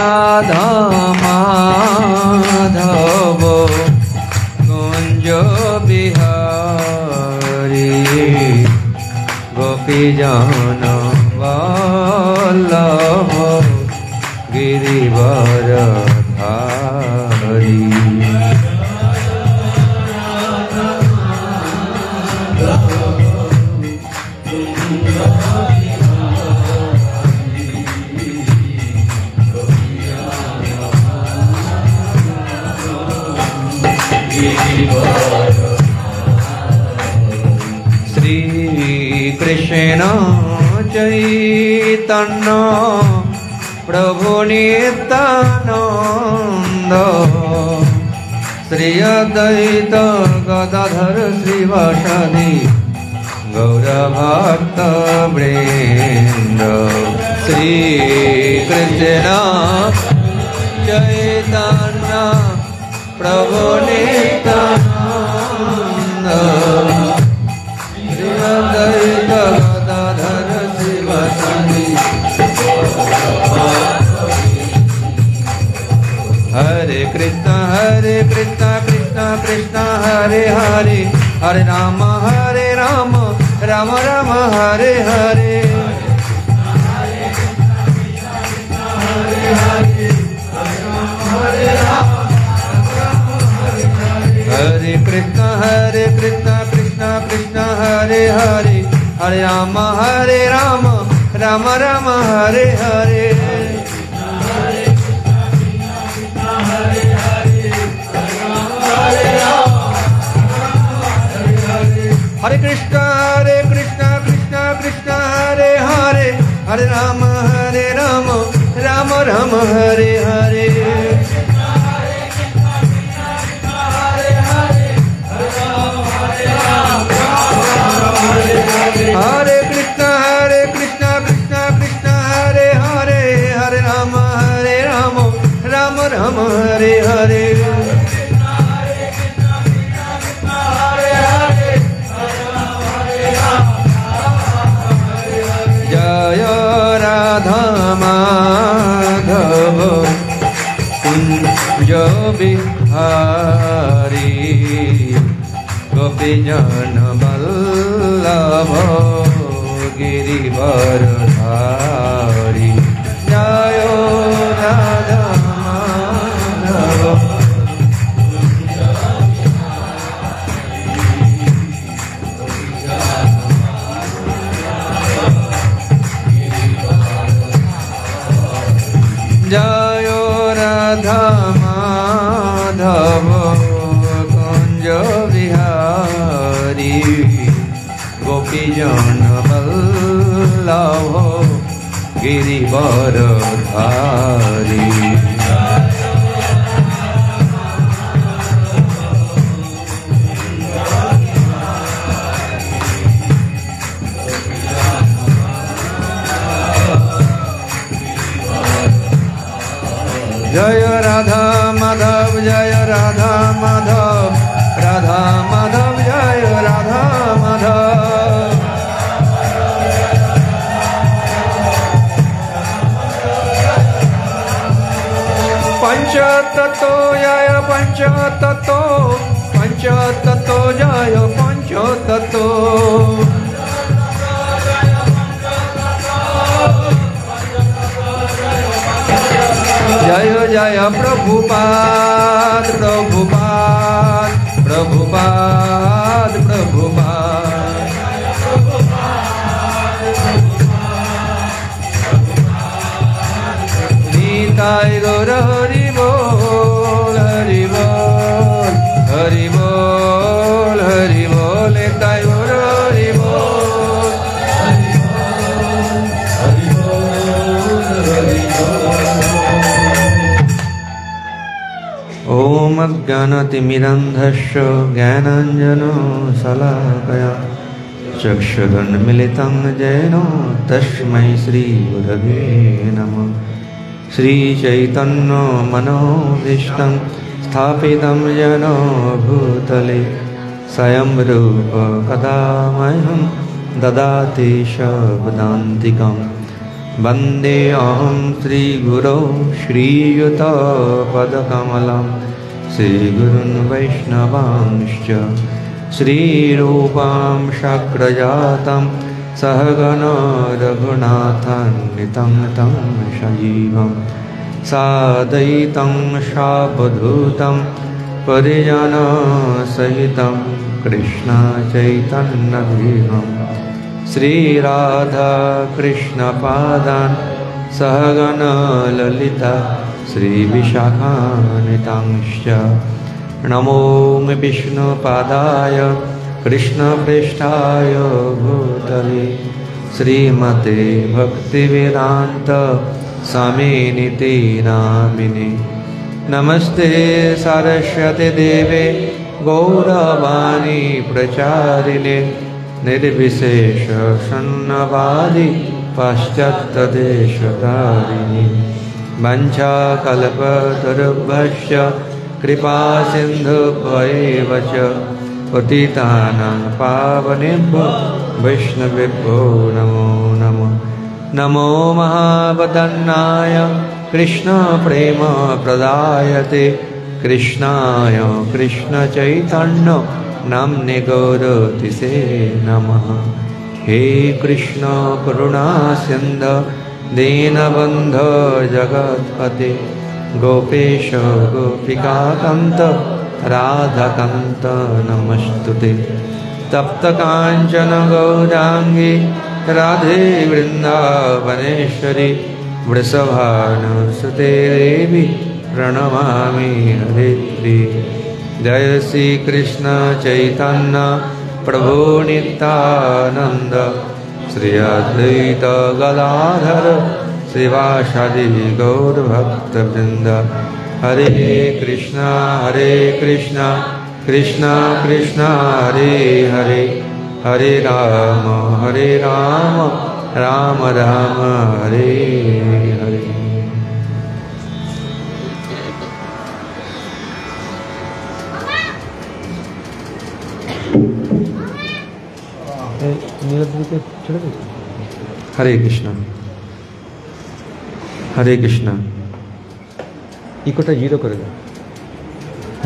রাধা মাধব কুঞ্জ বিহারী গোপীজন বল্লভ গিরিবর ধারী। श्री कृष्ण चैतन्य प्रभु नित्यानंद श्री अद्वैत गदाधर श्रीवासादि गौरभक्त वृंद। श्री कृष्ण चैतन्य प्रभु नित्यानंद श्री अद्वैत गदाधर श्रीवासादि। हरे कृष्णा कृष्णा कृष्णा हरे हरे, हरे राम राम राम हरे हरे। हरे कृष्णा कृष्णा कृष्णा हरे हरे, हरे राम राम राम हरे हरे। हरे कृष्णा कृष्णा कृष्णा हरे हरे, हरे राम राम राम हरे हरे। हरे कृष्णा कृष्णा कृष्णा हरे हरे, हरे राम राम राम हरे हरे। जय राधा माधव कुंज बिहारी गोपीजन वल्लभ गिरिवर धारी। जय राधा माधव जय राधा माधव कुंज बिहारी गोपीजन वल्लभ गिरिवर धारी। जय राधा माधव जय राधा माधव, राधा माधव जय राधा माधव। पंचतत्व जय पंचतत्व, पंचतत्व जय पंचतत्व। जय जय प्रभुपाद प्रभुपाद प्रभुपाद प्रभुपाद। निताय गौर हरि बोल हरि बोल हरि बोल हरि बोल। निताय गौर हरि बोल हरि बोल हरि बोल। ओम अज्ञानतिमिरन्धस्य ज्ञानाञ्जनो शलाकया चक्षुरुन्मीलितं येन तस्मै श्रीगुरवे नमः। श्रीचैतन्य मनोभीष्टं स्थापितं येन भूतले स्वयं रूप कदा मह्यं ददाति शब्दान्तिकं वन्दे अहं श्रीगुरो श्रीयुतपदकमलं श्रीगुरुन् वैष्णवांश्च श्रीरूपां शक्रजातं सहगणो रघुनाथान्वितं तं सजीवं साद्वैतं सावधूतं परिजनसहितं कृष्णचैतन्यदेवं श्रीराधाकृष्णपादान् सहगणा ललिता श्रीविशाखान्वितांश्च नमो विष्णुपादाय कृष्णप्रेष्ठाय भूतले श्रीमते भक्तिवेदान्त स्वामिनिति नामिने नमस्ते सरस्वती देवे गौरवाणी प्रचारिणे निर्विशेष शून्यवादी पाश्चात्यदेशधारिणी वंशाकल्पतरुभ्यश्च कृपा सिन्धुभ्यैव च पतितानां पावनेभ्यो वैष्णवेभ्यो नमो नमः। नमो महावदन्नाय कृष्णप्रेमप्रदायते कृष्णाय कृष्णचैतन्य नाम्ने गौरतिसे नमः। हे कृष्ण करुणा सिन्धु दीनबन्धो जगत्पते गोपेश गोपिकान्त राधाकान्त नमस्तुते। तप्तकाञ्चन गौराङ्गी राधे वृन्दावनेश्वरी वृषभानुसुते देवी प्रणमामि हरिप्रिये। जय श्री कृष्ण चैतन्य प्रभु नित्यानंद श्री अद्वैत गदाधर श्रीवासादि गौरभक्तवृंद। हरे कृष्णा कृष्णा कृष्णा हरे हरे हरे राम राम राम हरे हरे। हरे कृष्णा इकोटा जीरो कर दो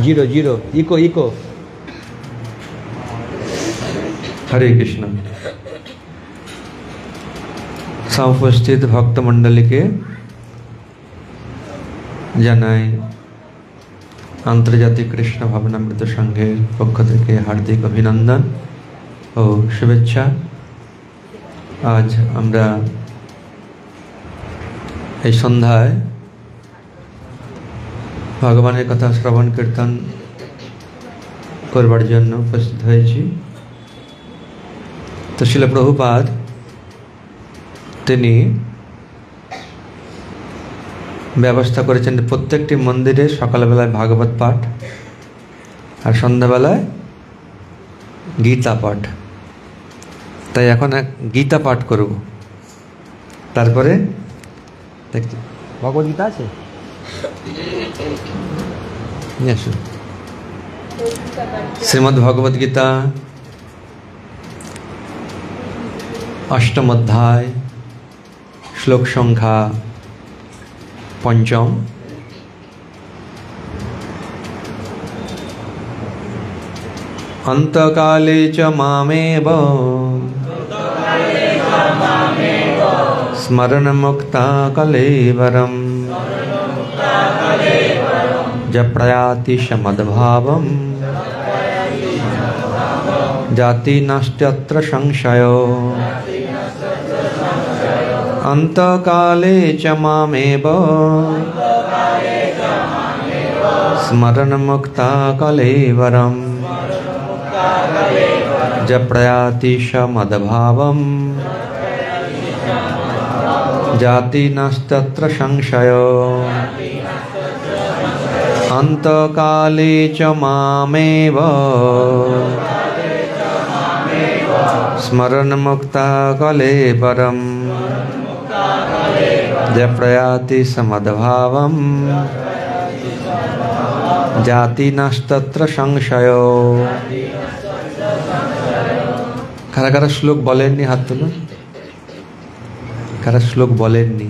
जीरो जीरो इको इको। हरे कृष्णा समुपस्थित भक्त मंडली के জানাই আন্তর্জাতিক কৃষ্ণ ভাবনামৃত সংঘের পক্ষ থেকে হার্দিক অভিনন্দন ও শুভেচ্ছা। আজ আমরা এই সন্ধ্যায় ভগবানের কথা শ্রবণ কীর্তন করবার জন্য উপস্থিত হয়েছি। তো শিল প্রভুপাদ তিনি ব্যবস্থা করেছেন প্রত্যেকটি মন্দিরে সকালবেলায় ভাগবত পাঠ আর সন্ধ্যাবেলায় গীতা পাঠ। তাই এখন গীতা পাঠ করব, তারপরে দেখছি ভগবত গীতা আছে নিয়ে আসুন। শ্রীমদ্ ভগবত গীতা অষ্টম অধ্যায় শ্লোক সংখ্যা পঞ্চম। অন্তকালে চ মামেব স্মরণ মুক্তা কলেবরম য প্রয়াতি সমদ্ভাবম জাতি নাস্ত্যত্র সংশয়ো। অন্তকালে চ মামেব স্মরণ মুক্তা কলেবরম য প্রয়াতি সমদ্ভাবম জাতি নাস্ত্যত্র সংশয়ো। অন্তকালে চ মামেব স্মরণ মুক্তা কলেবরম য প্রয়াতি সমদ্ভাবম জাতি নাস্ত্যত্র সংশয়ো। কারা কারা শ্লোক বলেননি হাত তুলুন। কারা শ্লোক বলেননি?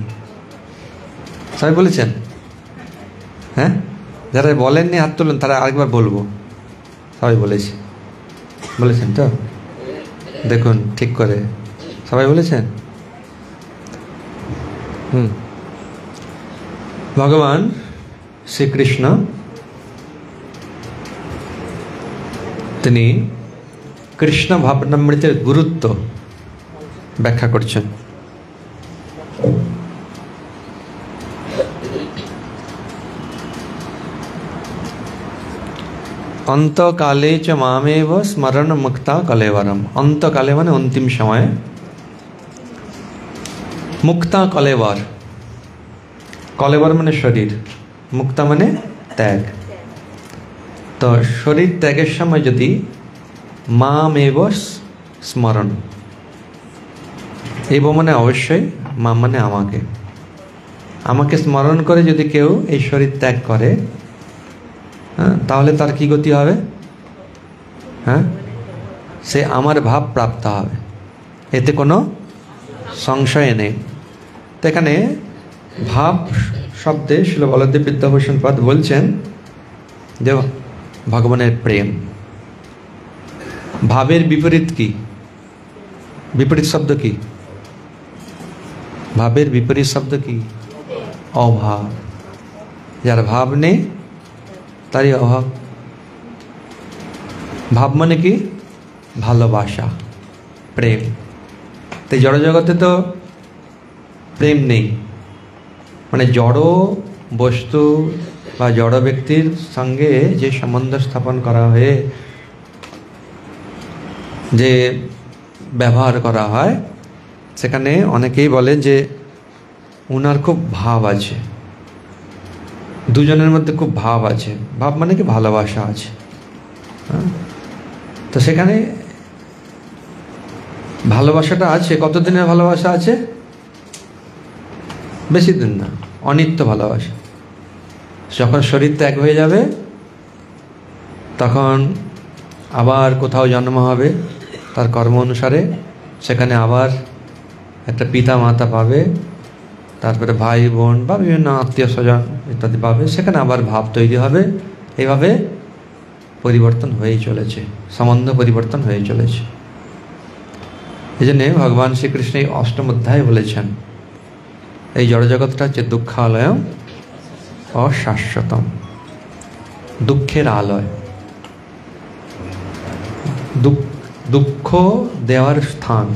সবাই বলেছেন? হ্যাঁ, যারা বলেননি হাত তুলুন, তারা আরেকবার বলবো। সবাই বলেছেন তো? দেখুন ঠিক করে সবাই বলেছেন। ভগবান শ্রীকৃষ্ণ তিনি কৃষ্ণ ভাবনামৃতের গুরুত্ব ব্যাখ্যা করছেন। অন্তকালে চ মামেব স্মরণ মুক্তা কলেবরম। অন্তকালে মানে অন্তিম সময়ে, মুক্তা কলেবর, কলেবর মানে শরীর, মুক্তা মানে ত্যাগ। তো শরীর ত্যাগের সময় যদি মামেব স্মরণ, এই মানে অবশ্যই মা মানে আমাকে স্মরণ করে যদি কেউ এই শরীর ত্যাগ করে, তাহলে তার কি গতি হবে? সে আমার ভাব প্রাপ্ত হবে, এতে কোনো সংশয় নেই। তো এখানে ভাব শব্দে শিল বলদেব বিদ্যাভূষণ পাদ বলছেন যে ভগবানের প্রেম। ভাবের বিপরীত কি? বিপরীত শব্দ কি? ভাবের বিপরীত শব্দ কি? অভাব। যার ভাব নেই তারই অভাব। ভাব মানে কি? ভালোবাসা, প্রেম। তাই জড় জগতে তো প্রেম নেই, মানে জড় বস্তু বা জড় ব্যক্তির সঙ্গে যে সম্বন্ধ স্থাপন করা হয়ে যে ব্যবহার করা হয়, সেখানে অনেকেই বলে যে উনার খুব ভাব আছে, দুজনের মধ্যে খুব ভাব আছে। ভাব মানে কি? ভালোবাসা আছে। তো সেখানে ভালোবাসাটা আছে। কতদিনের ভালোবাসা আছে? বেশি দিন না, অনিত্য ভালোবাসা। যখন শরীর ত্যাগ হয়ে যাবে তখন আবার কোথাও জন্ম হবে তার কর্ম অনুসারে, সেখানে আবার একটা পিতা মাতা পাবে, তারপরে ভাই বোন বা বিভিন্ন আত্মীয় স্বজন ইত্যাদি পাবে, সেখানে আবার ভাব তৈরি হবে। এইভাবে পরিবর্তন হয়েই চলেছে, সম্বন্ধ পরিবর্তন হয়ে চলেছে। এই জন্যে ভগবান শ্রীকৃষ্ণ এই অষ্টম অধ্যায়ে বলেছেন এই জড়জগৎটা হচ্ছে দুঃখালয়ম অশাশ্বতম, দুঃখের আলয়, দুঃখ দেওয়ার স্থান।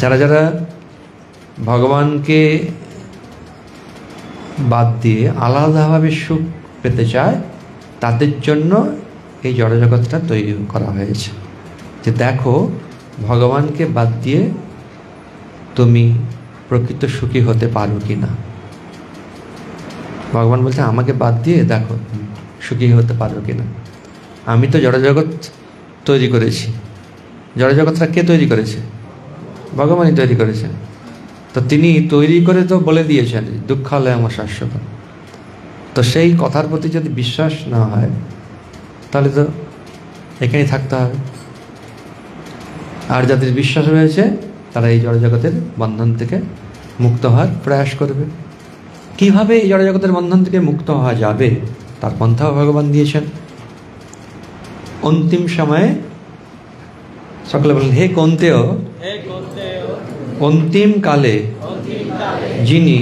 যারা যারা ভগবানকে বাদ দিয়ে আলাদাভাবে সুখ পেতে চায়, তাদের জন্য এই জড়জগৎটা তৈরি করা হয়েছে। যে দেখো, ভগবানকে বাদ দিয়ে তুমি প্রকৃত সুখী হতে পারো কি না। ভগবান বলছে আমাকে বাদ দিয়ে দেখো সুখী হতে পারো কি না। আমি তো জড়জগৎ তৈরি করেছি। জড়জগৎটা কে তৈরি করেছে? ভগবানই তৈরি করেছেন। তো তিনি তৈরি করে তো বলে দিয়েছেন দুঃখালয় আমার শাশ্বত। তো সেই কথার প্রতি যদি বিশ্বাস না হয় তাহলে তো এখানেই থাকতে হবে। আর যাদের বিশ্বাস রয়েছে তারা এই জড়জগতের বন্ধন থেকে মুক্ত হওয়ার প্রয়াস করবে। কিভাবে এই জড়জগতের বন্ধন থেকে মুক্ত হওয়া যাবে তার পন্থাও ভগবান দিয়েছেন। অন্তিম সময়ে সকলে বলেন হে কন্তেয়, অন্তিম কালে যিনি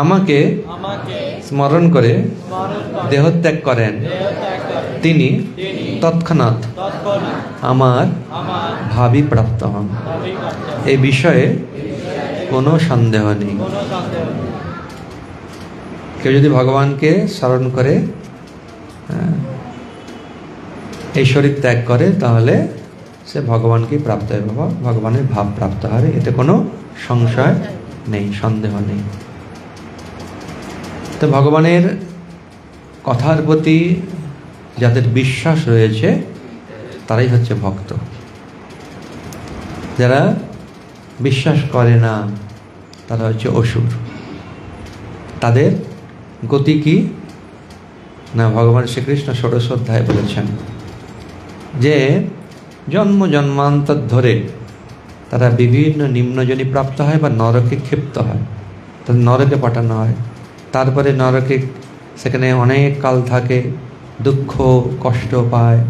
আমাকে স্মরণ করে দেহত্যাগ করেন, তিনি তৎক্ষণাৎ আমার ভাবি প্রাপ্ত হন। এই বিষয়ে কোনো সন্দেহ নেই। কেউ যদি ভগবানকে স্মরণ করে এই শরীর ত্যাগ করে তাহলে সে ভগবানকেই প্রাপ্ত হবে, ভগবানের ভাব প্রাপ্ত হবে। এতে কোনো সংশয় নেই, সন্দেহ নেই। তো ভগবানের কথার প্রতি যাদের বিশ্বাস রয়েছে তারাই হচ্ছে ভক্ত। যারা বিশ্বাস করে না তারা হচ্ছে অসুর। তাদের গতি কি না, ভগবান শ্রীকৃষ্ণ ষোড়শ অধ্যায়ে বলেছেন যে জন্ম জন্মান্তর ধরে তারা বিভিন্ন নিম্নজনী প্রাপ্ত হয় বা নরকে ক্ষিপ্ত হয়, তাদের নরকে পাঠানো হয়। তারপরে নরকে সেখানে অনেক কাল থাকে, দুঃখ কষ্ট পায়,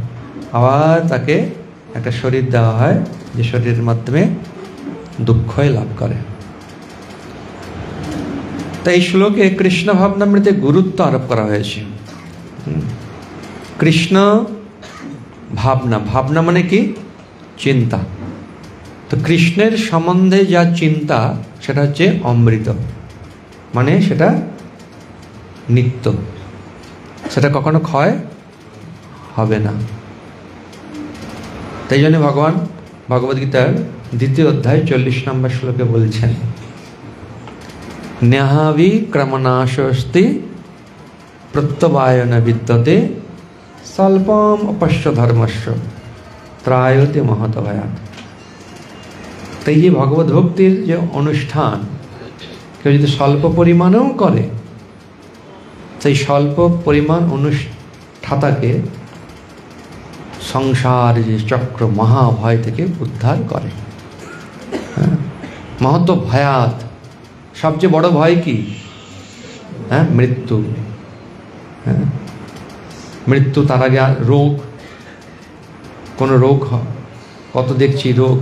আবার তাকে একটা শরীর দেওয়া হয় যে শরীরের মাধ্যমে দুঃখই লাভ করে। তাই এই শ্লোকে কৃষ্ণ ভাবনামৃতে গুরুত্ব আরোপ করা হয়েছে। কৃষ্ণ ভাবনা, ভাবনা মানে কি? চিন্তা। তো কৃষ্ণের সম্বন্ধে যা চিন্তা সেটা হচ্ছে অমৃত, মানে সেটা নিত্য, সেটা কখনো ক্ষয় হবে না। তাই জন্য ভগবান ভগবদ্গীতার 2য় অধ্যায় 40 নম্বর শ্লোকে বলছেন, ন্যাহাবি ক্রমনাশস্তি প্রত্যবায়ন বিদ্যতে স্বল্পম অপশ্য ধর্মস্য ত্রায়তে মহত ভয়াৎ। তাই যে ভগবত ভক্তির যে অনুষ্ঠান কেউ যদি স্বল্প পরিমাণেও করে, সেই স্বল্প পরিমাণ অনুষ্ঠাতাকে সংসার যে চক্র মহাভয় থেকে উদ্ধার করে। মহত ভয়াৎ, সবচেয়ে বড় ভয় কি? মৃত্যু। মৃত্যু, তার আগে রোগ, কোনো রোগ, কত দেখছি রোগ,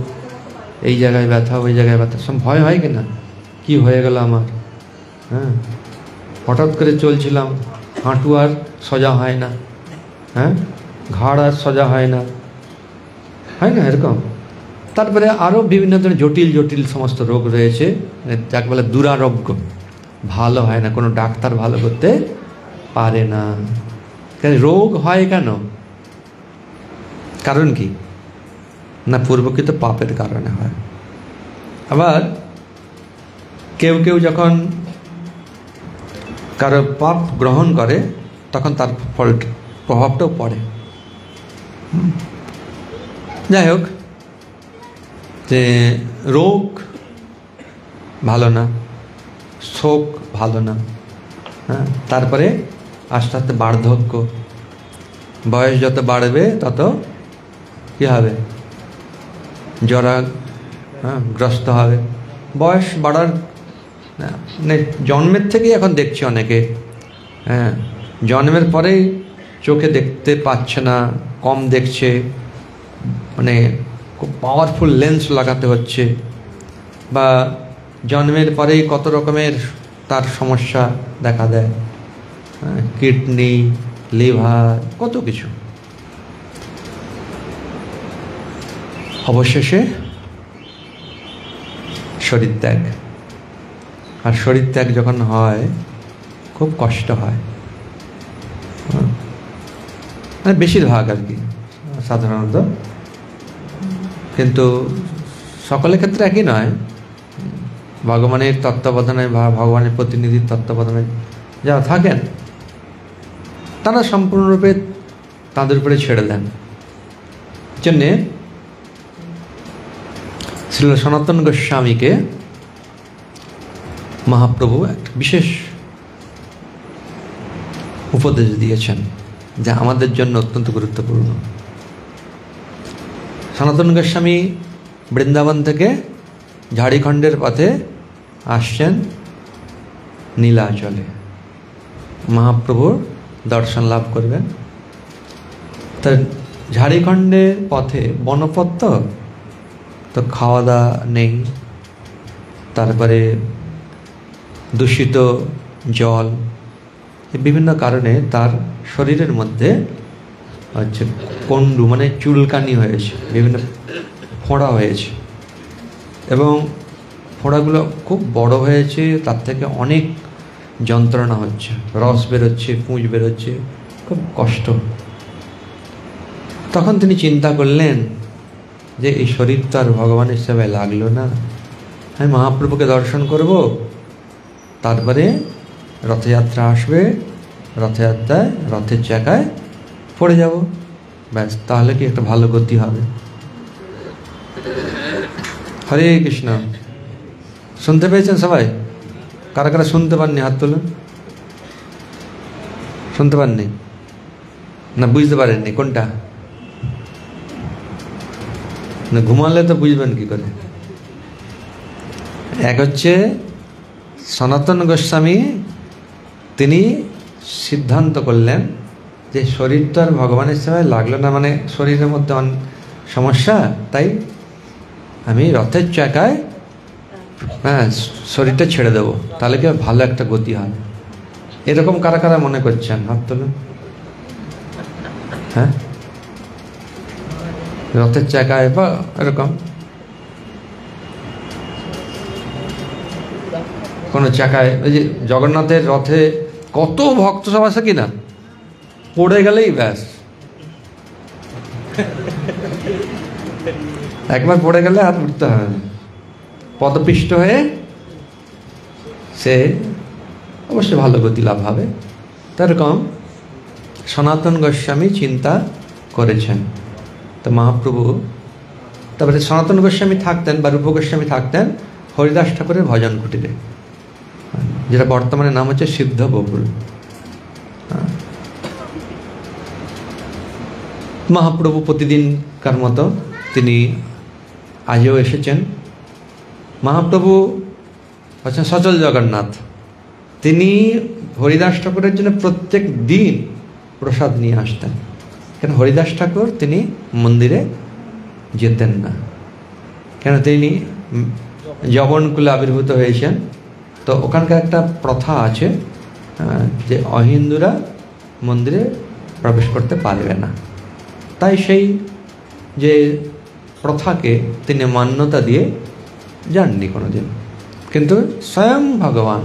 এই জায়গায় ব্যথা ওই জায়গায় ব্যথা, সব ভয় হয় কিনা, কি হয়ে গেল আমার। হঠাৎ করে চলছিলাম, হাঁটু আর সোজা হয় না, ঘাড় আর সোজা হয় না, হয় না এরকম? তারপরে আরও বিভিন্ন ধরনের জটিল জটিল সমস্ত রোগ রয়েছে, যাকে বলে দুরারোগ্য, ভালো হয় না, কোনো ডাক্তার ভালো করতে পারে না। রোগ হয় কেন? কারণ কি না, পূর্বকৃত পাপের কারণে হয়। আবার কেউ কেউ যখন কারো পাপ গ্রহণ করে তখন তার প্রভাবটাও পড়ে। যাই হোক, যে রোগ ভালো না, শোক ভালো না, তারপরে আস্তে আস্তে বার্ধক্য, বয়স যত বাড়বে তত কী হবে? জরা গ্রস্ত হবে। বয়স বাড়ার মানে জন্মের থেকেই এখন দেখছি অনেকে, জন্মের পরেই চোখে দেখতে পাচ্ছে না, কম দেখছে, মানে খুব পাওয়ারফুল লেন্স লাগাতে হচ্ছে, বা জন্মের পরেই কত রকমের তার সমস্যা দেখা দেয়, কিডনি, লিভার, কত কিছু। অবশেষে শরীর ত্যাগ। আর শরীর ত্যাগ যখন হয় খুব কষ্ট হয়, মানে বেশিরভাগ আর কি, সাধারণত, কিন্তু সকলের ক্ষেত্রে একই নয়। ভগবানের তত্ত্বাবধানে বা ভগবানের প্রতিনিধির তত্ত্বাবধানে যারা থাকেন তারা সম্পূর্ণরূপে তাদের উপরে ছেড়ে দেন। জন্যে শ্রীল সনাতন গোস্বামীকে মহাপ্রভু একটা বিশেষ উপদেশ দিয়েছেন, যা আমাদের জন্য অত্যন্ত গুরুত্বপূর্ণ। সনাতন গোস্বামী বৃন্দাবন থেকে ঝাড়খণ্ডের পথে আসছেন নীলাচলে, মহাপ্রভুর দর্শন লাভ করবেন। তা ঝাড়খণ্ডের পথে বনপথ, তো খাওয়া দাওয়া নেই, তারপরে দূষিত জল, বিভিন্ন কারণে তার শরীরের মধ্যে হচ্ছে কন্ডু মানে চুলকানি হয়েছে, বিভিন্ন ফোঁড়া হয়েছে, এবং ফোঁড়াগুলো খুব বড় হয়েছে, তার থেকে অনেক যন্ত্রণা হচ্ছে, রস বেরোচ্ছে, পুঁজ বেরোচ্ছে, খুব কষ্ট। তখন তিনি চিন্তা করলেন যে এই শরীর তো আর ভগবানের সেবায় লাগলো না, আমি মহাপ্রভুকে দর্শন করব, তারপরে রথযাত্রা আসবে, রথযাত্রায় রথের চাকায় পড়ে যাব, ব্যাস, তাহলে কি একটা ভালো গতি হবে। হরে কৃষ্ণ। শুনতে পেয়েছেন সবাই? কারা কারা শুনতে পাননি হাত তুলুন। শুনতে পাননি না বুঝতে পারেননি কোনটা? ঘুমালে তো বুঝবেন কি করে। এক হচ্ছে সনাতন গোস্বামী, তিনি সিদ্ধান্ত করলেন যে শরীর তো আর ভগবানের সেবায় লাগলো না, মানে শরীরের মধ্যে সমস্যা, তাই আমি রথের চাকায় শরীরটা ছেড়ে দেবো, তাহলে কি ভালো একটা গতি হয়। এরকম কারা কারা মনে করছেন হাত তুলুন। হ্যাঁ, রথের চাকায় বা এরকম কোনো চাকায়, ওই যে জগন্নাথের রথে কত ভক্ত সব আছে কিনা, পড়ে গেলেই ব্যাস, একবার পড়ে গেলে আর উঠতে হবে না, পদপিষ্ট হয়ে সে অবশ্যই ভালো গতি লাভ হবে। এরকম সনাতন গোস্বামী চিন্তা করেছেন। তো মহাপ্রভু, তারপরে সনাতন গোস্বামী থাকতেন বা রূপ গোস্বামী থাকতেন হরিদাস ঠাকুরের ভজন কুটিরে, যেটা বর্তমানে নাম হচ্ছে সিদ্ধ বকুল। মহাপ্রভু প্রতিদিনকার মতো তিনি আজও এসেছেন। মহাপ্রভু হচ্ছেন সচল জগন্নাথ, তিনি হরিদাস ঠাকুরের জন্য প্রত্যেক দিন প্রসাদ নিয়ে আসতেন। কেন হরিদাস ঠাকুর তিনি মন্দিরে যেতেন না, কেন তিনি যবনকুলে আবির্ভূত হয়েছেন। তো ওখানকার একটা প্রথা আছে যে অহিন্দুরা মন্দিরে প্রবেশ করতে পারবে না, তাই সেই যে প্রথাকে তিনি মান্যতা দিয়ে যাননি কোনোদিন। কিন্তু স্বয়ং ভগবান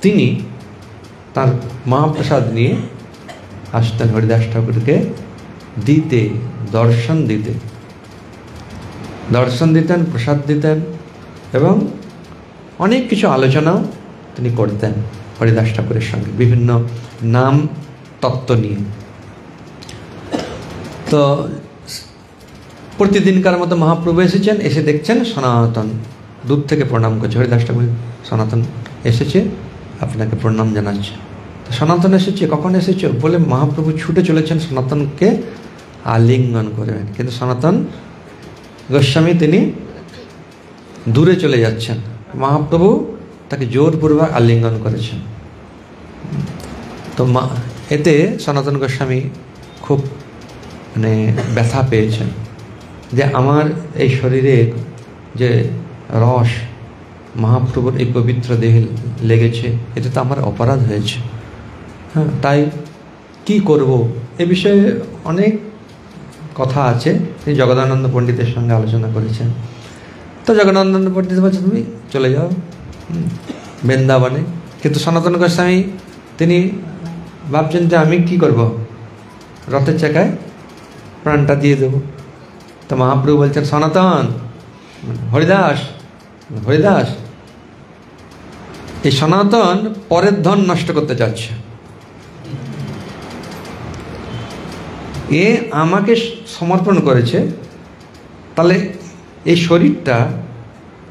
তিনি তার মহাপ্রসাদ নিয়ে আসতেন হরিদাস ঠাকুরকে দিতে, দর্শন দিতেন, প্রসাদ দিতেন এবং অনেক কিছু আলোচনাও তিনি করতেন হরিদাস ঠাকুরের সঙ্গে বিভিন্ন নাম তত্ত্ব নিয়ে। তো প্রতিদিনকার মতো মহাপ্রভু এসেছেন, এসে দেখছেন সনাতন দূর থেকে প্রণাম করছে। হরিদাস ঠাকুর, সনাতন এসেছে, আপনাকে প্রণাম জানাচ্ছে। তো সনাতন এসেছে, কখন এসেছে বলে মহাপ্রভু ছুটে চলেছেন সনাতনকে আলিঙ্গন করবেন, কিন্তু সনাতন গোস্বামী তিনি দূরে চলে যাচ্ছেন। মহাপ্রভু তাকে জোরপূর্বক আলিঙ্গন করেছেন। তো এতে সনাতন গোস্বামী খুব মানে ব্যথা পেয়েছেন যে আমার এই শরীরে যে রস মহাপ্রভুর এই পবিত্র দেহে লেগেছে, এটা তো আমার অপরাধ হয়েছে। হ্যাঁ, তাই কি করব এ বিষয়ে অনেক কথা আছে, তিনি জগদানন্দ পণ্ডিতের সঙ্গে আলোচনা করেছেন। তো জগদানন্দ পণ্ডিত বলছে তুমি চলে যাও বৃন্দাবনে, কিন্তু সনাতন গোস্বামী তিনি ভাবছেন যে আমি কি করব, রথের চাকায় প্রাণটা দিয়ে দেব। তো মহাপ্রভু বলছেন সনাতন, হরিদাস এই সনাতন পরের ধন নষ্ট করতে চাচ্ছে, এ আমাকে সমর্পণ করেছে, তাহলে এই শরীরটা,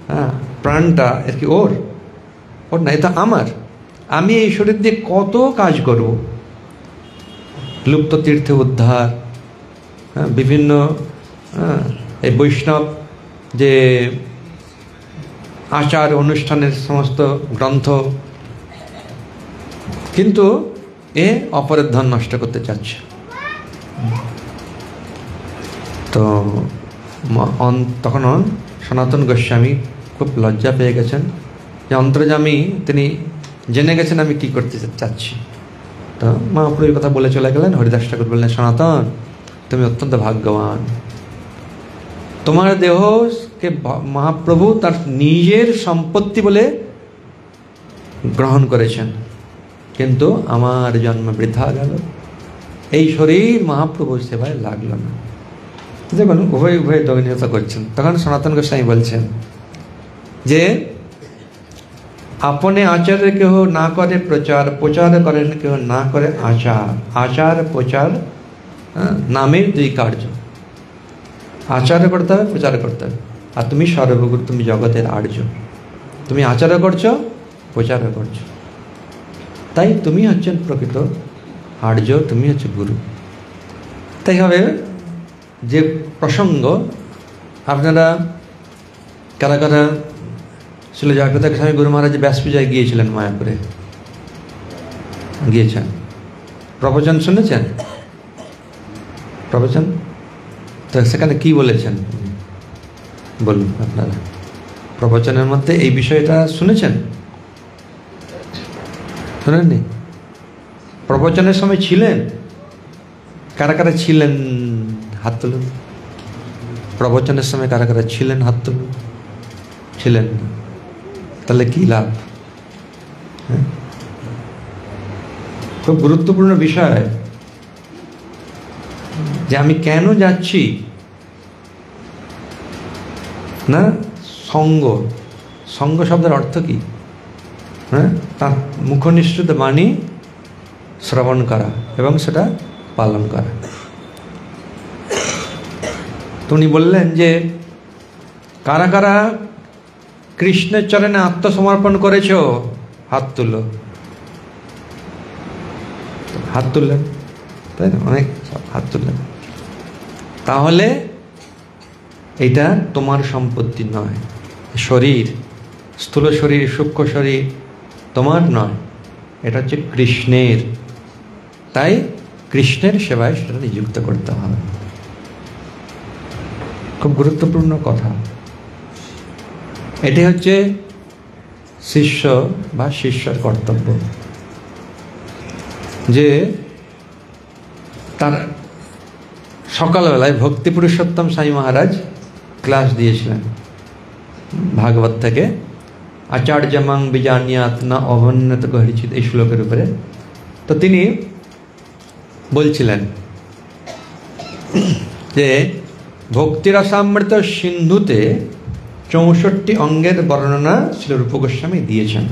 হ্যাঁ প্রাণটা এর কি ওর না, এটা আমার। আমি এই শরীর দিয়ে কত কাজ করব, লুপ্ত তীর্থে উদ্ধার, বিভিন্ন এই বৈষ্ণব যে আচার অনুষ্ঠানের সমস্ত গ্রন্থ, কিন্তু এ অপরের ধন নষ্ট করতে চাচ্ছে। তো তখন সনাতন গোস্বামী খুব লজ্জা পেয়ে গেছেন যে অন্তর্যামী তিনি জেনে গেছেন আমি কি করতে চাচ্ছি। তো মহাপ্রভুর কথা বলে চলে গেলেন। হরিদাস ঠাকুর বললেন সনাতন তুমি অত্যন্ত ভাগ্যবান, তোমার দেহকে মহাপ্রভু তার নিজের সম্পত্তি বলে গ্রহণ করেছেন, কিন্তু আমার জন্ম বৃথা গেল, এই শরীর মহাপ্রভুর সেবায় লাগলো না। দেখুন উভয় দগ্নিয়তা করছেন। তখন সনাতন গোস্বামী বলছেন যে আপনে আচারে কেহ না করে প্রচার, প্রচার করেন কেহ না করে আচার, আচার প্রচার নামের দুই কার্য, আচার করতে হবে, প্রচার করতে হবে। আর তুমি সর্বগুরু, তুমি জগতের আর্য, তুমি আচারও করছো, প্রচারও করছো, তাই তুমি হচ্ছেন প্রকৃত আর্য, তুমি হচ্ছে গুরু। তাই হবে যে প্রসঙ্গ আপনারা কারা কারা ছিল জাগ্রত স্বামী গুরু মহারাজ ব্যাস পূজায় গিয়েছিলেন মায়াপুরে? গিয়েছেন? প্রবচন শুনেছেন? প্রবচন তো সেখানে কি বলেছেন বলুন আপনারা? প্রবচনের মধ্যে এই বিষয়টা শুনেছেন? শোনেননি? প্রবচনের সময় ছিলেন? কারা কারা ছিলেন হাত তুলুন। প্রবচনের সময় কারা কারা ছিলেন হাত তুলুন। ছিলেন? তাহলে কি লাভ? খুব গুরুত্বপূর্ণ বিষয় যে আমি কেন যাচ্ছি না। সঙ্গ, সঙ্গ শব্দের অর্থ কি? হ্যাঁ, তার মুখনিষ্ঠিত বাণী শ্রবণ করা এবং সেটা পালন করা। তো উনি বললেন যে কারা কারা কৃষ্ণের চরণে আত্মসমর্পণ করেছ হাত তুলো। হাত তুললেন, তাই না? অনেক হাত তুললেন। তাহলে এটা তোমার সম্পত্তি নয়। শরীর, স্থূল শরীর, সূক্ষ্ম শরীর তোমার নয়, এটা হচ্ছে কৃষ্ণের। তাই কৃষ্ণের সেবায় সেটা নিযুক্ত করতে হবে। খুব গুরুত্বপূর্ণ কথা। এটি হচ্ছে শিষ্য বা শিষ্যর কর্তব্য, যে তার সকালবেলায় ভক্তি পুরুষোত্তম স্বামী মহারাজ ক্লাস দিয়েছিলেন ভাগবত থেকে, আচার্যমাং বিজানিয়াত না অবন্যত গহরিচিত, এই শ্লোকের উপরে। তো তিনি বলছিলেন যে ভক্তিরসামৃত সিন্ধুতে 64 অঙ্গের বর্ণনা শ্রী রূপ গোস্বামী দিয়েছেন।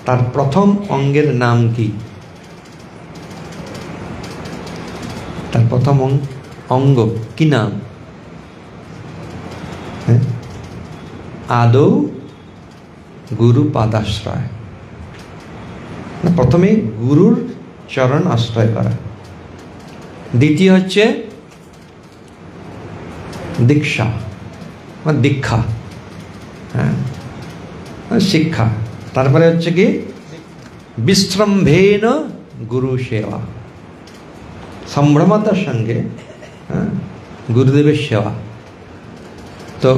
তার প্রথম অঙ্গের নাম কি? তার প্রথম অঙ্গ কি নাম? আদৌ গুরু পাদাশ্রয়। প্রথমে গুরুর চরণ আশ্রয় করা। দ্বিতীয় হচ্ছে দীক্ষা, দীক্ষা, হ্যাঁ, শিক্ষা। তারপরে হচ্ছে কি বিশ্রম্ভেন গুরু সেবা, সম্ভ্রমতার সঙ্গে গুরুদেবের সেবা। তো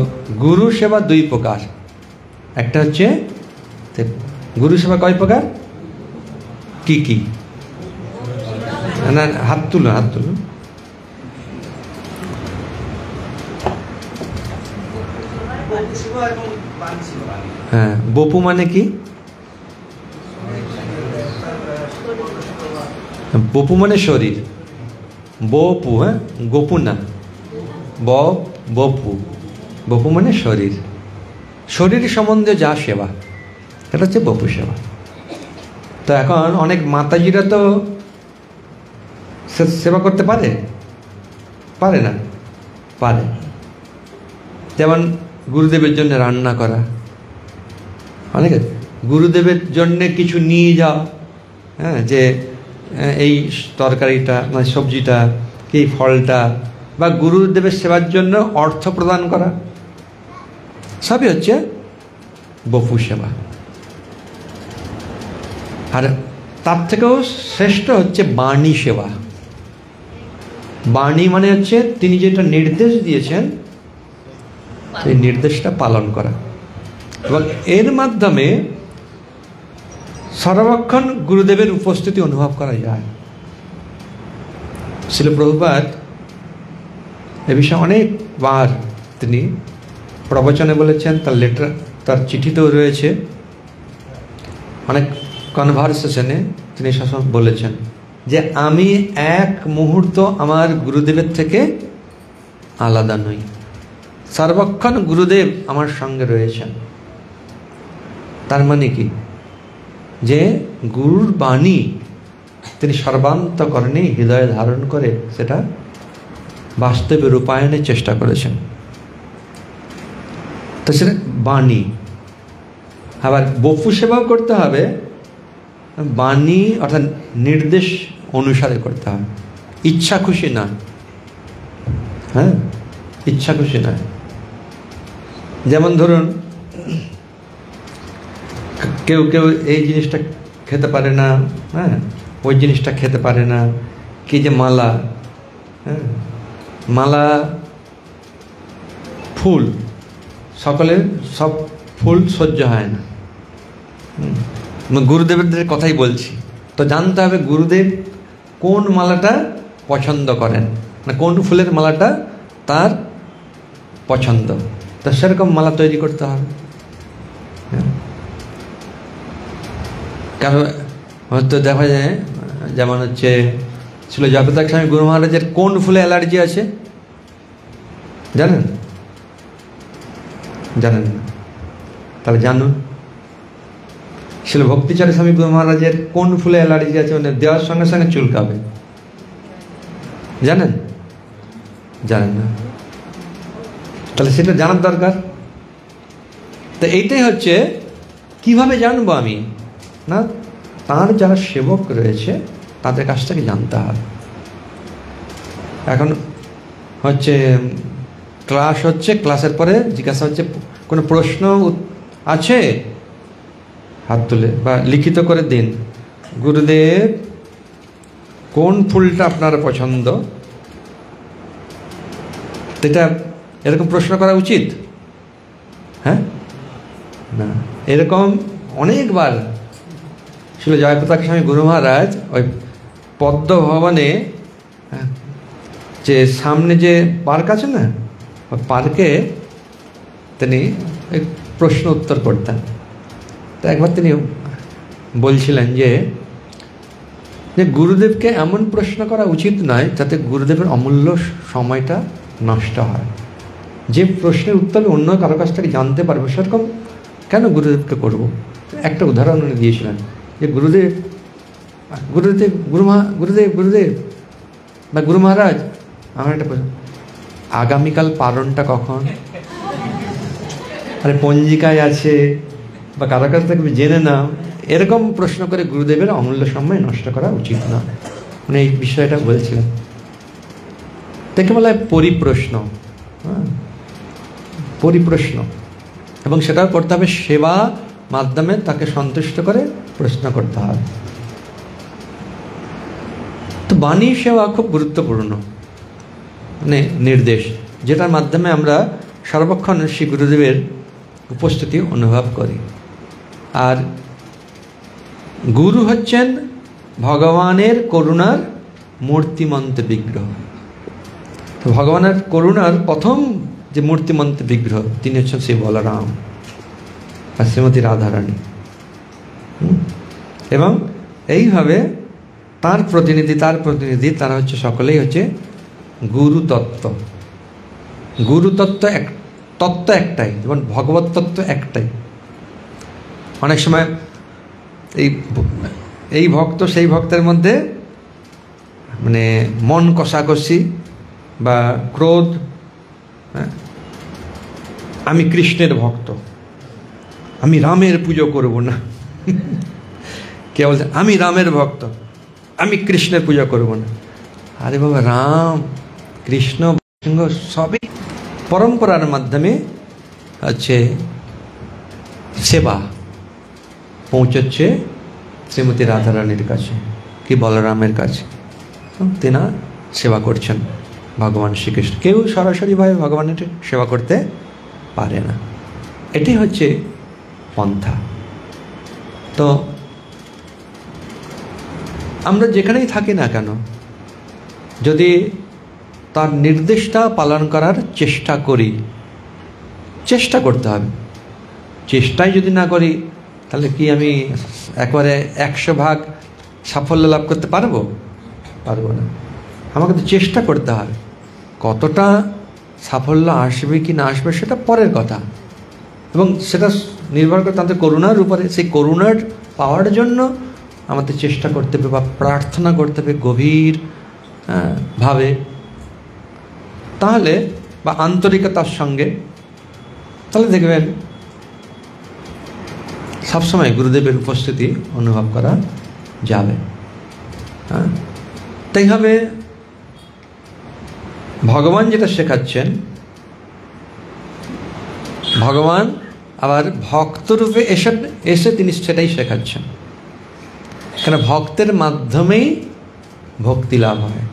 গুরু সেবা দুই প্রকার। একটা হচ্ছে গুরু সেবা কয় প্রকার? কি কি? না, হাত তুলুন, হাত তুলুন। হ্যাঁ, বপু মানে কি? বপু মানে শরীর। বপু, হ্যাঁ, গোপু না, বপু। বপু মানে শরীর। শরীর সম্বন্ধে যা সেবা, এটা হচ্ছে বপু সেবা। তো এখন অনেক মাতাজিরা তো সেবা করতে পারে, পারে না? পারে। যেমন গুরুদেবের জন্য রান্না করা, অনেকে গুরুদেবের জন্যে কিছু নিয়ে যাওয়া, হ্যাঁ, যে এই তরকারিটা মানে সবজিটা কি ফলটা, বা গুরুদেবের সেবার জন্য অর্থ প্রদান করা, সবই হচ্ছে বপু সেবা। আর তার থেকেও শ্রেষ্ঠ হচ্ছে বাণী সেবা। বাণী মানে হচ্ছে তিনি যেটা নির্দেশ দিয়েছেন সেই নির্দেশটা পালন করা, এবং এর মাধ্যমে সর্বক্ষণ গুরুদেবের উপস্থিতি অনুভব করা যায়। শ্রীল প্রভুপাদ এ বিষয়ে অনেকবার তিনি প্রবচনে বলেছেন, তার লেটার, তার চিঠিতেও রয়েছে। অনেক কনভারসেশনে তিনি শাসন বলেছেন যে আমি এক মুহূর্ত আমার গুরুদেবের থেকে আলাদা নই, সর্বক্ষণ গুরুদেব আমার সঙ্গে রয়েছেন। তার মানে কি? যে গুরুর বাণী তিনি সর্বান্তকরণে হৃদয়ে ধারণ করে সেটা বাস্তবে রূপায়ণের চেষ্টা করেছেন। তো সেটা বাণী। আবার বপু সেবাও করতে হবে বাণী অর্থাৎ নির্দেশ অনুসারে করতে হবে, ইচ্ছা খুশি নয়। হ্যাঁ, ইচ্ছা খুশি নয়। যেমন ধরুন কেউ কেউ এই জিনিসটা খেতে পারে না, হ্যাঁ, ওই জিনিসটা খেতে পারে না। কি যে মালা, হ্যাঁ, মালা ফুল, সকলের সব ফুল সহ্য হয় না। গুরুদেবের কথাই বলছি। তো জানতে হবে গুরুদেব কোন মালাটা পছন্দ করেন, না কোন ফুলের মালাটা তার পছন্দ, তো সেরকম মালা তৈরি করতে হবে। কারণ হয়তো দেখা যায়, যেমন হচ্ছে ছিল জগন্নাথ স্বামী গুরু মহারাজের কোন ফুলে অ্যালার্জি আছে জানেন? জানেন না? তাহলে জানুন। ছিল ভক্তিচারী স্বামী গুরু মহারাজের কোন ফুলে অ্যালার্জি আছে, মানে দেওয়ার সঙ্গে সঙ্গে চুলকাবে, জানেন? জানেন না? তাহলে সেটা জানার দরকার। তো এইটাই হচ্ছে কিভাবে জানবো আমি, না তার যারা সেবক রয়েছে তাদের কাছ থেকে জানতে হবে। এখন হচ্ছে ক্লাস হচ্ছে, ক্লাসের পরে জিজ্ঞাসা হচ্ছে কোনো প্রশ্ন আছে, হাত তুলে বা লিখিত করে দিন, গুরুদেব কোন ফুলটা আপনার পছন্দ। এটা এরকম প্রশ্ন করা উচিত? হ্যাঁ, না। এরকম অনেকবার ছিল জয়প্রতাপ স্বামী গুরু মহারাজ ওই পদ্ম ভবনে, যে সামনে যে পার্ক আছে না, ওই পার্কে তিনি প্রশ্ন উত্তর করতেন। তো একবার তিনি বলছিলেন যে গুরুদেবকে এমন প্রশ্ন করা উচিত নয় যাতে গুরুদেবের অমূল্য সময়টা নষ্ট হয়। যে প্রশ্নের উত্তর অন্য কারো কাছ থেকে জানতে পারবো সেরকম কেন গুরুদেবকে করব। একটা উদাহরণ উনি দিয়েছিলেন যে গুরুদেব বা গুরু মহারাজ, আমার একটা প্রশ্ন, আগামীকাল পারণটা কখন? আরে পঞ্জিকায় আছে বা কারো কাছ থেকে জেনে নাও। এরকম প্রশ্ন করে গুরুদেবের অমূল্য সময় নষ্ট করা উচিত না, মানে এই বিষয়টা বলছিলেন। তাকে বলা হয় পরিপ্রশ্ন। হ্যাঁ, পরিপ্রশ্ন, এবং সেটাও করতে হবে সেবা মাধ্যমে, তাকে সন্তুষ্ট করে প্রশ্ন করতে হবে। তো বাণী সেবা খুব গুরুত্বপূর্ণ মানে নির্দেশ, যেটার মাধ্যমে আমরা সর্বক্ষণ শ্রী গুরুদেবের উপস্থিতি অনুভব করি। আর গুরু হচ্ছেন ভগবানের করুণার মূর্তিমন্ত বিগ্রহ। তো ভগবানের করুণার প্রথম যে মূর্তিমন্ত বিগ্রহ তিনি হচ্ছেন শ্রী বলরাম আর শ্রীমতী রাধারানী। এবং এইভাবে তার প্রতিনিধি তারা হচ্ছে সকলেই হচ্ছে গুরুতত্ত্ব। গুরুতত্ত্ব তত্ত্ব একটাই, যেমন ভগবত তত্ত্ব একটাই। অনেক সময় এই ভক্ত সেই ভক্তের মধ্যে মানে মন কষাকষি বা ক্রোধ, আমি কৃষ্ণের ভক্ত, আমি রামের পুজো করব না। কে বলছে আমি রামের ভক্ত, আমি কৃষ্ণের পূজা করব না। আরে বাবা, রাম কৃষ্ণ সবই পরম্পরার মাধ্যমে হচ্ছে সেবা পৌঁছচ্ছে শ্রীমতী রাধারানীর কাছে, কি বলরামের কাছে। তেনা সেবা করছেন ভগবান শ্রীকৃষ্ণ। কেউ সরাসরিভাবে ভগবানের সেবা করতে পারে না, এটাই হচ্ছে পন্থা। তো আমরা যেখানেই থাকি না কেন, যদি তার নির্দেশটা পালন করার চেষ্টা করি, চেষ্টা করতে হবে। চেষ্টাই যদি না করি তাহলে কি আমি একবারে 100% সাফল্য লাভ করতে পারবো? পারবো না। আমাকে তো চেষ্টা করতে হবে। কতটা সাফল্য আসবে কি না আসবে সেটা পরের কথা, এবং সেটা নির্ভর করে তাদের করুণার উপরে। সেই করুণার পাওয়ার জন্য আমাদের চেষ্টা করতে হবে বা প্রার্থনা করতে হবে গভীর ভাবে, তাহলে বা আন্তরিকতার সঙ্গে, তাহলে দেখবেন সবসময় গুরুদেবের উপস্থিতি অনুভব করা যাবে। হ্যাঁ, তাই হবে ভগবান যেটা শেখাচ্ছেন, ভগবান আবার ভক্তরূপে এসে তিনি সেটাই শেখাচ্ছেন, কেন ভক্তের মাধ্যমেই ভক্তি লাভ হয়।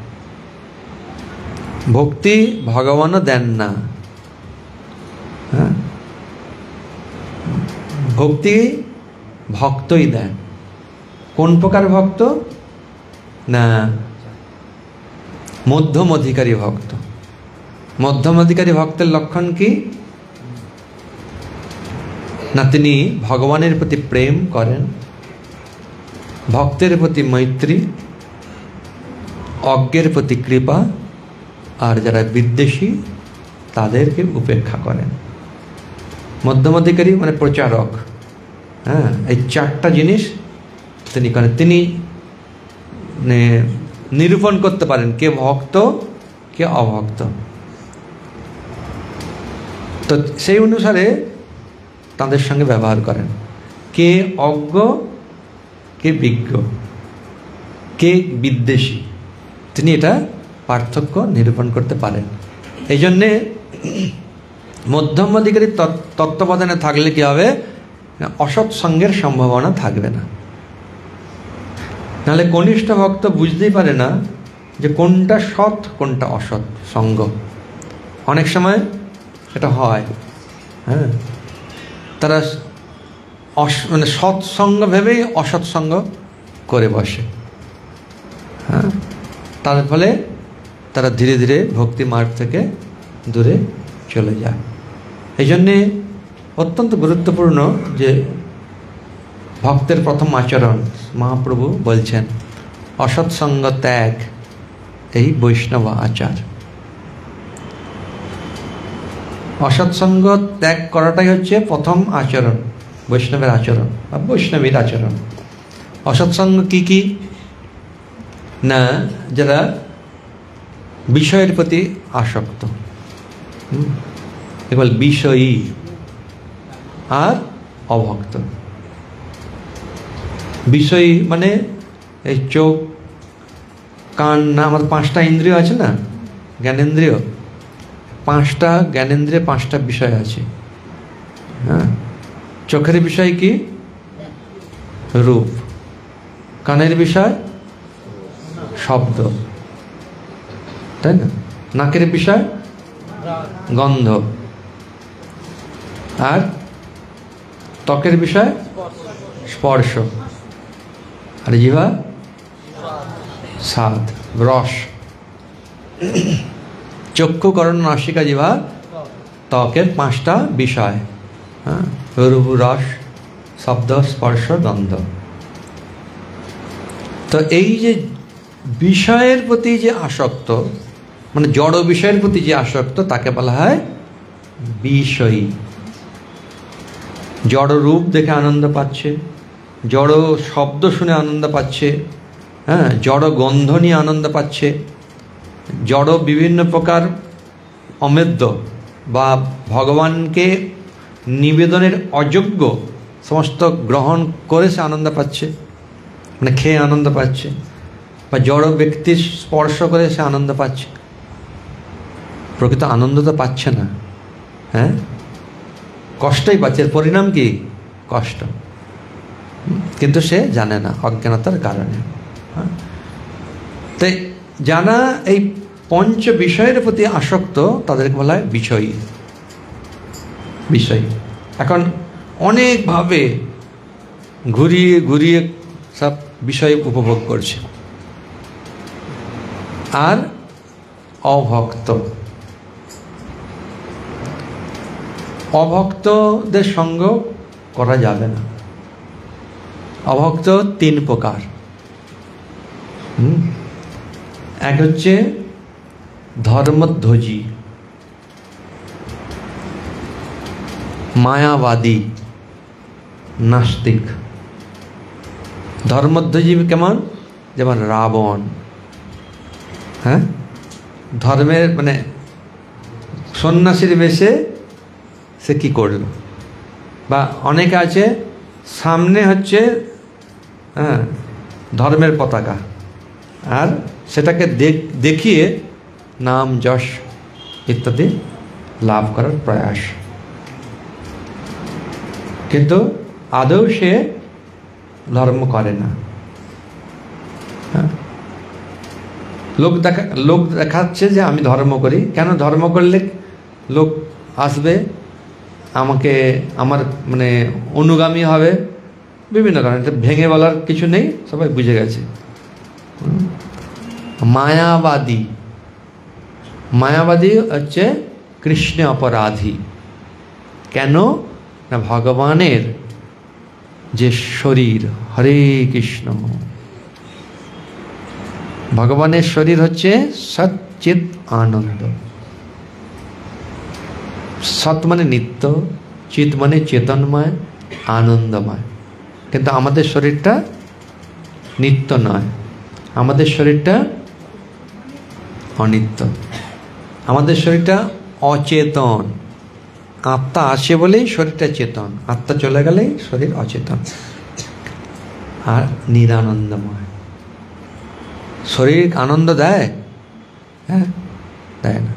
ভক্তি ভগবানও দেন না, হ্যাঁ, ভক্তি ভক্তই দেন। কোন প্রকার ভক্ত? না, মধ্যম অধিকারী ভক্ত। মধ্যম অধিকারী ভক্তের লক্ষণ কি? না তিনি ভগবানের প্রতি প্রেম করেন, ভক্তের প্রতি মৈত্রী, অজ্ঞের প্রতি কৃপা, আর যারা বিদ্বেষী তাদেরকে উপেক্ষা করেন। মধ্যম অধিকারী মানে প্রচারক, হ্যাঁ, এই চারটা জিনিস তিনি করেন। তিনি নিরূপণ করতে পারেন কে ভক্ত কে অভক্ত। তো সেই অনুসারে তাদের সঙ্গে ব্যবহার করেন। কে অজ্ঞ, কে বিজ্ঞ, কে বিদ্বেষী, তিনি এটা পার্থক্য নিরূপণ করতে পারেন। এই জন্যে মধ্যম অধিকারী তত্ত্বাবধানে থাকলে কি হবে? অসৎ সঙ্গের সম্ভাবনা থাকবে না। নাহলে কনিষ্ঠ ভক্ত বুঝতেই পারে না যে কোনটা সৎ কোনটা অসৎ সঙ্গ। অনেক সময় এটা হয়, হ্যাঁ, তারা মানে সৎসঙ্গ ভেবেই অসৎসঙ্গ করে বসে, হ্যাঁ, তার ফলে তারা ধীরে ধীরে ভক্তি মার্গ থেকে দূরে চলে যায়। এই জন্যে অত্যন্ত গুরুত্বপূর্ণ যে ভক্তের প্রথম আচরণ মহাপ্রভু বলছেন অসৎসঙ্গ ত্যাগ, এই বৈষ্ণব আচার। অসৎসঙ্গ ত্যাগ করাটাই হচ্ছে প্রথম আচরণ, বৈষ্ণবের আচরণ বা বৈষ্ণবীর আচরণ। অসৎসঙ্গ কি কি? না, যারা বিষয়ের প্রতি আসক্ত, কেবল বিষয়ী, আর অভক্ত। বিষয়ী মানে এই চোখ, কান, না, আমাদের পাঁচটা ইন্দ্রিয় আছে না, জ্ঞানেন্দ্রিয়, পাঁচটা জ্ঞানেন্দ্রিয় পাঁচটা বিষয় আছে, হ্যাঁ। চোখের বিষয় কি? রূপ। কানের বিষয় শব্দ, তাই না? নাকের বিষয় গন্ধ, আর ত্বকের বিষয় স্পর্শ, আর জিহ্বা স্বাদ, রস। চক্ষু, কর্ণ, নাসিকা, জিহ্বা, ত্বকের পাঁচটা বিষয়, হ্যাঁ, রূপ, রস, শব্দ, স্পর্শ, গন্ধ। তো এই যে বিষয়ের প্রতি যে আসক্ত, মানে জড় বিষয়ের প্রতি যে আসক্ত, তাকে বলা হয় বিষয়ী। জড় রূপ দেখে আনন্দ পাচ্ছে, জড় শব্দ শুনে আনন্দ পাচ্ছে, হ্যাঁ, জড় গন্ধ নিয়ে আনন্দ পাচ্ছে, জড় বিভিন্ন প্রকার অমেদ্য বা ভগবানকে নিবেদনের অযোগ্য সমস্ত গ্রহণ করে সে আনন্দ পাচ্ছে, মানে খেয়ে আনন্দ পাচ্ছে, বা জড় ব্যক্তির স্পর্শ করে সে আনন্দ পাচ্ছে। প্রকৃত আনন্দ তো পাচ্ছে না, হ্যাঁ, কষ্টই পাচ্ছে। এর পরিণাম কি? কষ্ট। কিন্তু সে জানে না, অজ্ঞানতার কারণে। তাই যারা এই পঞ্চ বিষয়ের প্রতি আসক্ত তাদেরকে বলা হয় বিষয়ী। বিষয়ী এখন অনেকভাবে ঘুরিয়ে ঘুরিয়ে সব বিষয় উপভোগ করছে। আর অভক্ত, অভক্তদের সঙ্গ করা যাবে না। অভক্ত তিন প্রকার। এক হচ্ছে ধর্মধ্বজি, মায়াবাদী, নাস্তিক। ধর্মধ্বজি কেমন? যেমন রাবণ, হ্যাঁ, ধর্মের মানে সন্ন্যাসীর বেশে সে কি করল। বা অনেকে আছে সামনে হচ্ছে, হ্যাঁ, ধর্মের পতাকা, আর সেটাকে দেখিয়ে নাম যশ ইত্যাদি লাভ করার প্রয়াস। কিন্তু আদৌ সে ধর্ম করে না। লোক দেখাচ্ছে যে আমি ধর্ম করি। কেন ধর্ম করলে লোক আসবে, আমাকে আমার মানে অনুগামী হবে, বিভিন্ন কারণে। ভেঙে বলার কিছু নেই, সবাই বুঝে গেছে। মায়াবাদী হচ্ছে কৃষ্ণে অপরাধী। কেন না ভগবানের যে শরীর, হরে কৃষ্ণ, ভগবানের শরীর হচ্ছে সচ্চিৎ আনন্দ। সৎ মানে নিত্য, চিৎ মানে চেতনময়, আনন্দময়। কিন্তু আমাদের শরীরটা নিত্য নয়, আমাদের শরীরটা অনিত্য, আমাদের শরীরটা অচেতন। আত্মা আসে বলেই শরীরটা চেতন, আত্মা চলে গেলেই শরীর অচেতন আর নিরানন্দময়। শরীর আনন্দ দেয়? হ্যাঁ, দেয় না।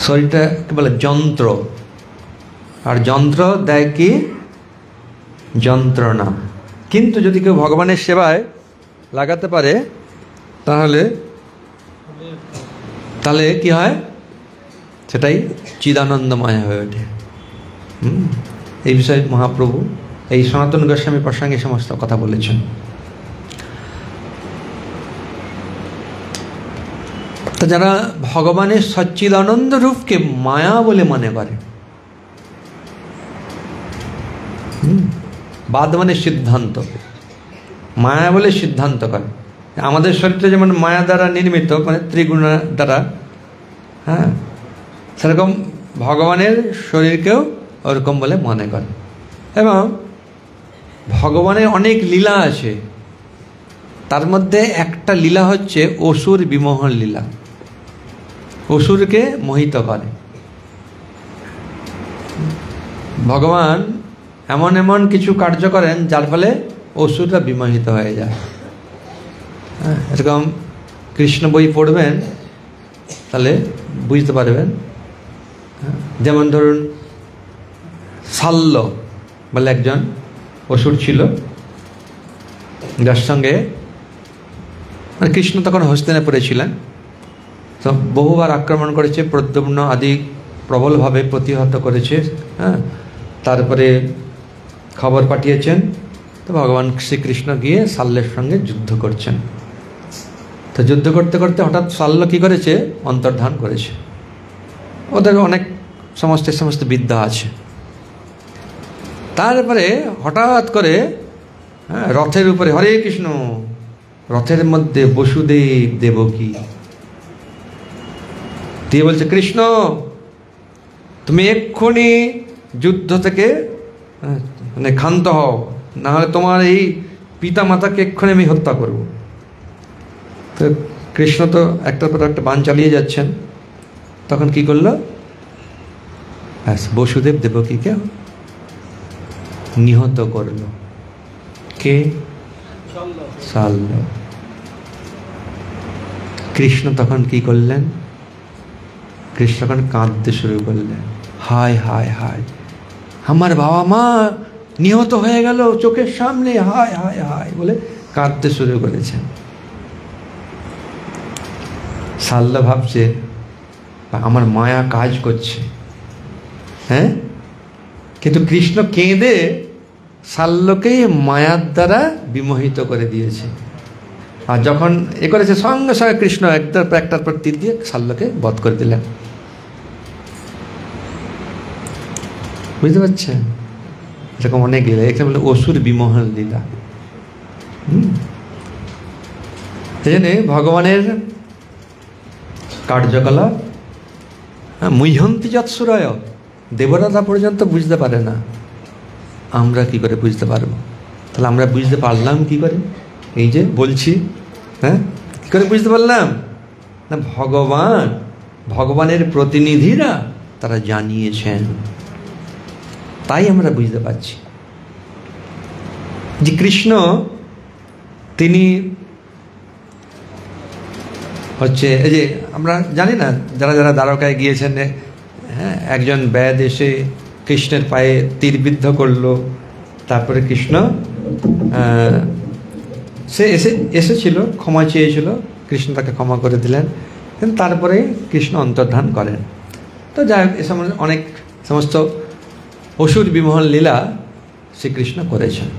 শরীরটা কি বলে? যন্ত্র। আর যন্ত্র দেয় কি? যন্ত্রণা। কিন্তু যদি কেউ ভগবানের সেবায় লাগাতে পারে তাহলে কি হয়? সেটাই চিদানন্দময় হয়ে ওঠে। এই বিষয়ে মহাপ্রভু এই সনাতন গোস্বামী প্রসঙ্গে সমস্ত কথা বলেছেন। তো যারা ভগবানের সচ্চিদানন্দ রূপকে মায়া বলে মনে করে, বাদ মানে সিদ্ধান্ত, মায়া বলে সিদ্ধান্ত করে। আমাদের শরীরটা যেমন মায়া দ্বারা নির্মিত, মানে ত্রিগুণ দ্বারা, হ্যাঁ, সেরকম ভগবানের শরীরকেও ওরকম বলে মনে করে। এবং ভগবানের অনেক লীলা আছে, তার মধ্যে একটা লীলা হচ্ছে অসুর বিমোহন লীলা। অসুরকে মোহিত করে ভগবান। এমন এমন কিছু কার্য করেন যার ফলে অসুররা বিমোহিত হয়ে যায়। এরকম কৃষ্ণ বই পড়বেন তাহলে বুঝতে পারবেন। যেমন ধরুন, শাল্য বলে একজন অসুর ছিল, যার সঙ্গে মানে কৃষ্ণ তখন হস্তিনাপুরে ছিলেন। তো বহুবার আক্রমণ করেছে, প্রদ্যুম্ন আদি প্রবলভাবে প্রতিহত করেছে। হ্যাঁ, তারপরে খবর পাঠিয়েছেন। তো ভগবান শ্রীকৃষ্ণ গিয়ে শাল্যের সঙ্গে যুদ্ধ করছেন। তো যুদ্ধ করতে করতে হঠাৎ শাল্য কী করেছে? অন্তর্ধান করেছে। ওদের অনেক সমস্ত বিদ্যা আছে। তারপরে হঠাৎ করে রথের উপরে, হরে কৃষ্ণ, রথের মধ্যে বসুদেব দেবকী দিয়ে বলছে, কৃষ্ণ তুমি এক্ষুনি যুদ্ধ থেকে মানে ক্ষান্ত হও, নাহলে তোমার এই পিতা মাতাকে এক্ষুনি আমি হত্যা করব। তো কৃষ্ণ তো একটার পর একটা বাণ চালিয়ে যাচ্ছেন। তখন কি করলো? বসুদেব দেবকীকে নিহত করল। কে? শাল্য। কৃষ্ণ তখন কি করলেন? কৃষ্ণ তখন কাঁদতে শুরু করলেন, হায় হায় হায়, আমার বাবা মা নিহত হয়ে গেল চোখের সামনে, হায় হায় হায় বলে কাঁদতে শুরু করেছেন। শাল্য ভাবছে আমার মায়া কাজ করছে, হ্যাঁ, কিন্তু কৃষ্ণ কেঁদে শাল্যকেই মায়ার দ্বারা বিমোহিত করে দিয়েছে। আর যখন এ করেছে, সঙ্গে সঙ্গে কৃষ্ণ একটার পর তীর দিয়ে শাল্যকে বধ করে দিলেন। বুঝতে পারছেন? এরকম অনেক লীলা। এখানে বলে অসুর বিমোহন লীলা। এই জন্যে ভগবানের কার্যকলাপ মুহ্যন্তি যৎসুরয়, দেবরাতা পর্যন্ত বুঝতে পারে না। আমরা কি করে বুঝতে পারবো? তাহলে আমরা বুঝতে পারলাম কি করে? এই যে বলছি, হ্যাঁ, কি করে বুঝতে পারলাম? না, ভগবানের প্রতিনিধিরা তারা জানিয়েছেন, তাই আমরা বুঝতে পারছি যে কৃষ্ণ তিনি হচ্ছে, এই যে আমরা জানি না, যারা যারা দ্বারকায় গিয়েছেন, হ্যাঁ, একজন ব্যাদ এসে কৃষ্ণের পায়ে তীরবিদ্ধ করলো। তারপরে কৃষ্ণ সে এসেছিল, ক্ষমা চেয়েছিল, কৃষ্ণ তাকে ক্ষমা করে দিলেন, কিন্তু তারপরে কৃষ্ণ অন্তর্ধান করেন। তো যাই হোক, এ সময় অনেক সমস্ত অসুর বিমোহন লীলা শ্রীকৃষ্ণ করেছেন।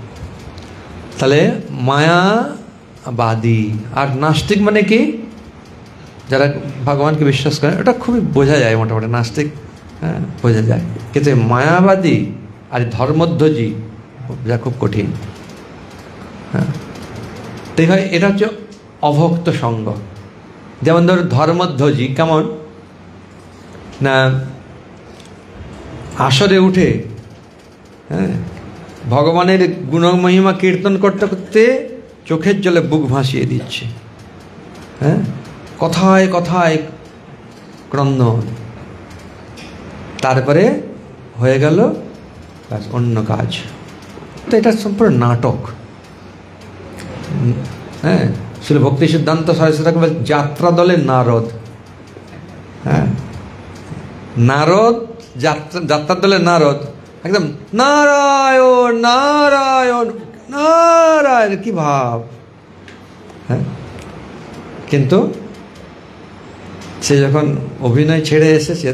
তাহলে মায়াবাদী আর নাস্তিক মানে কি? যারা ভগবানকে বিশ্বাস করে, এটা খুবই বোঝা যায়, মোটামুটি নাস্তিক বোঝা যায়, কিন্তু মায়াবাদী আর ধর্মধ্বজী বোঝা খুব কঠিন। হ্যাঁ, তাই হয়, এটা হচ্ছে অভক্ত সঙ্গ। যেমন ধর ধর্মধ্বজী কেমন না, আসরে উঠে ভগবানের গুণমহিমা কীর্তন করতে করতে চোখের জলে বুক ভাসিয়ে দিচ্ছে। কথায় কথায় ক্রন্দন, তারপরে হয়ে গেল অন্য কাজ। তো এটা সম্পূর্ণ নাটক। শ্রী ভক্তি সিদ্ধান্ত সরস্বতী বলে যাত্রা দলে নারদ। নারদ যাত্রার দলে নারদ, একদম নারায়ণ নারায়ণ নারায়ণ, কি ভাব! কিন্তু সে যখন অভিনয় ছেড়ে এসেছে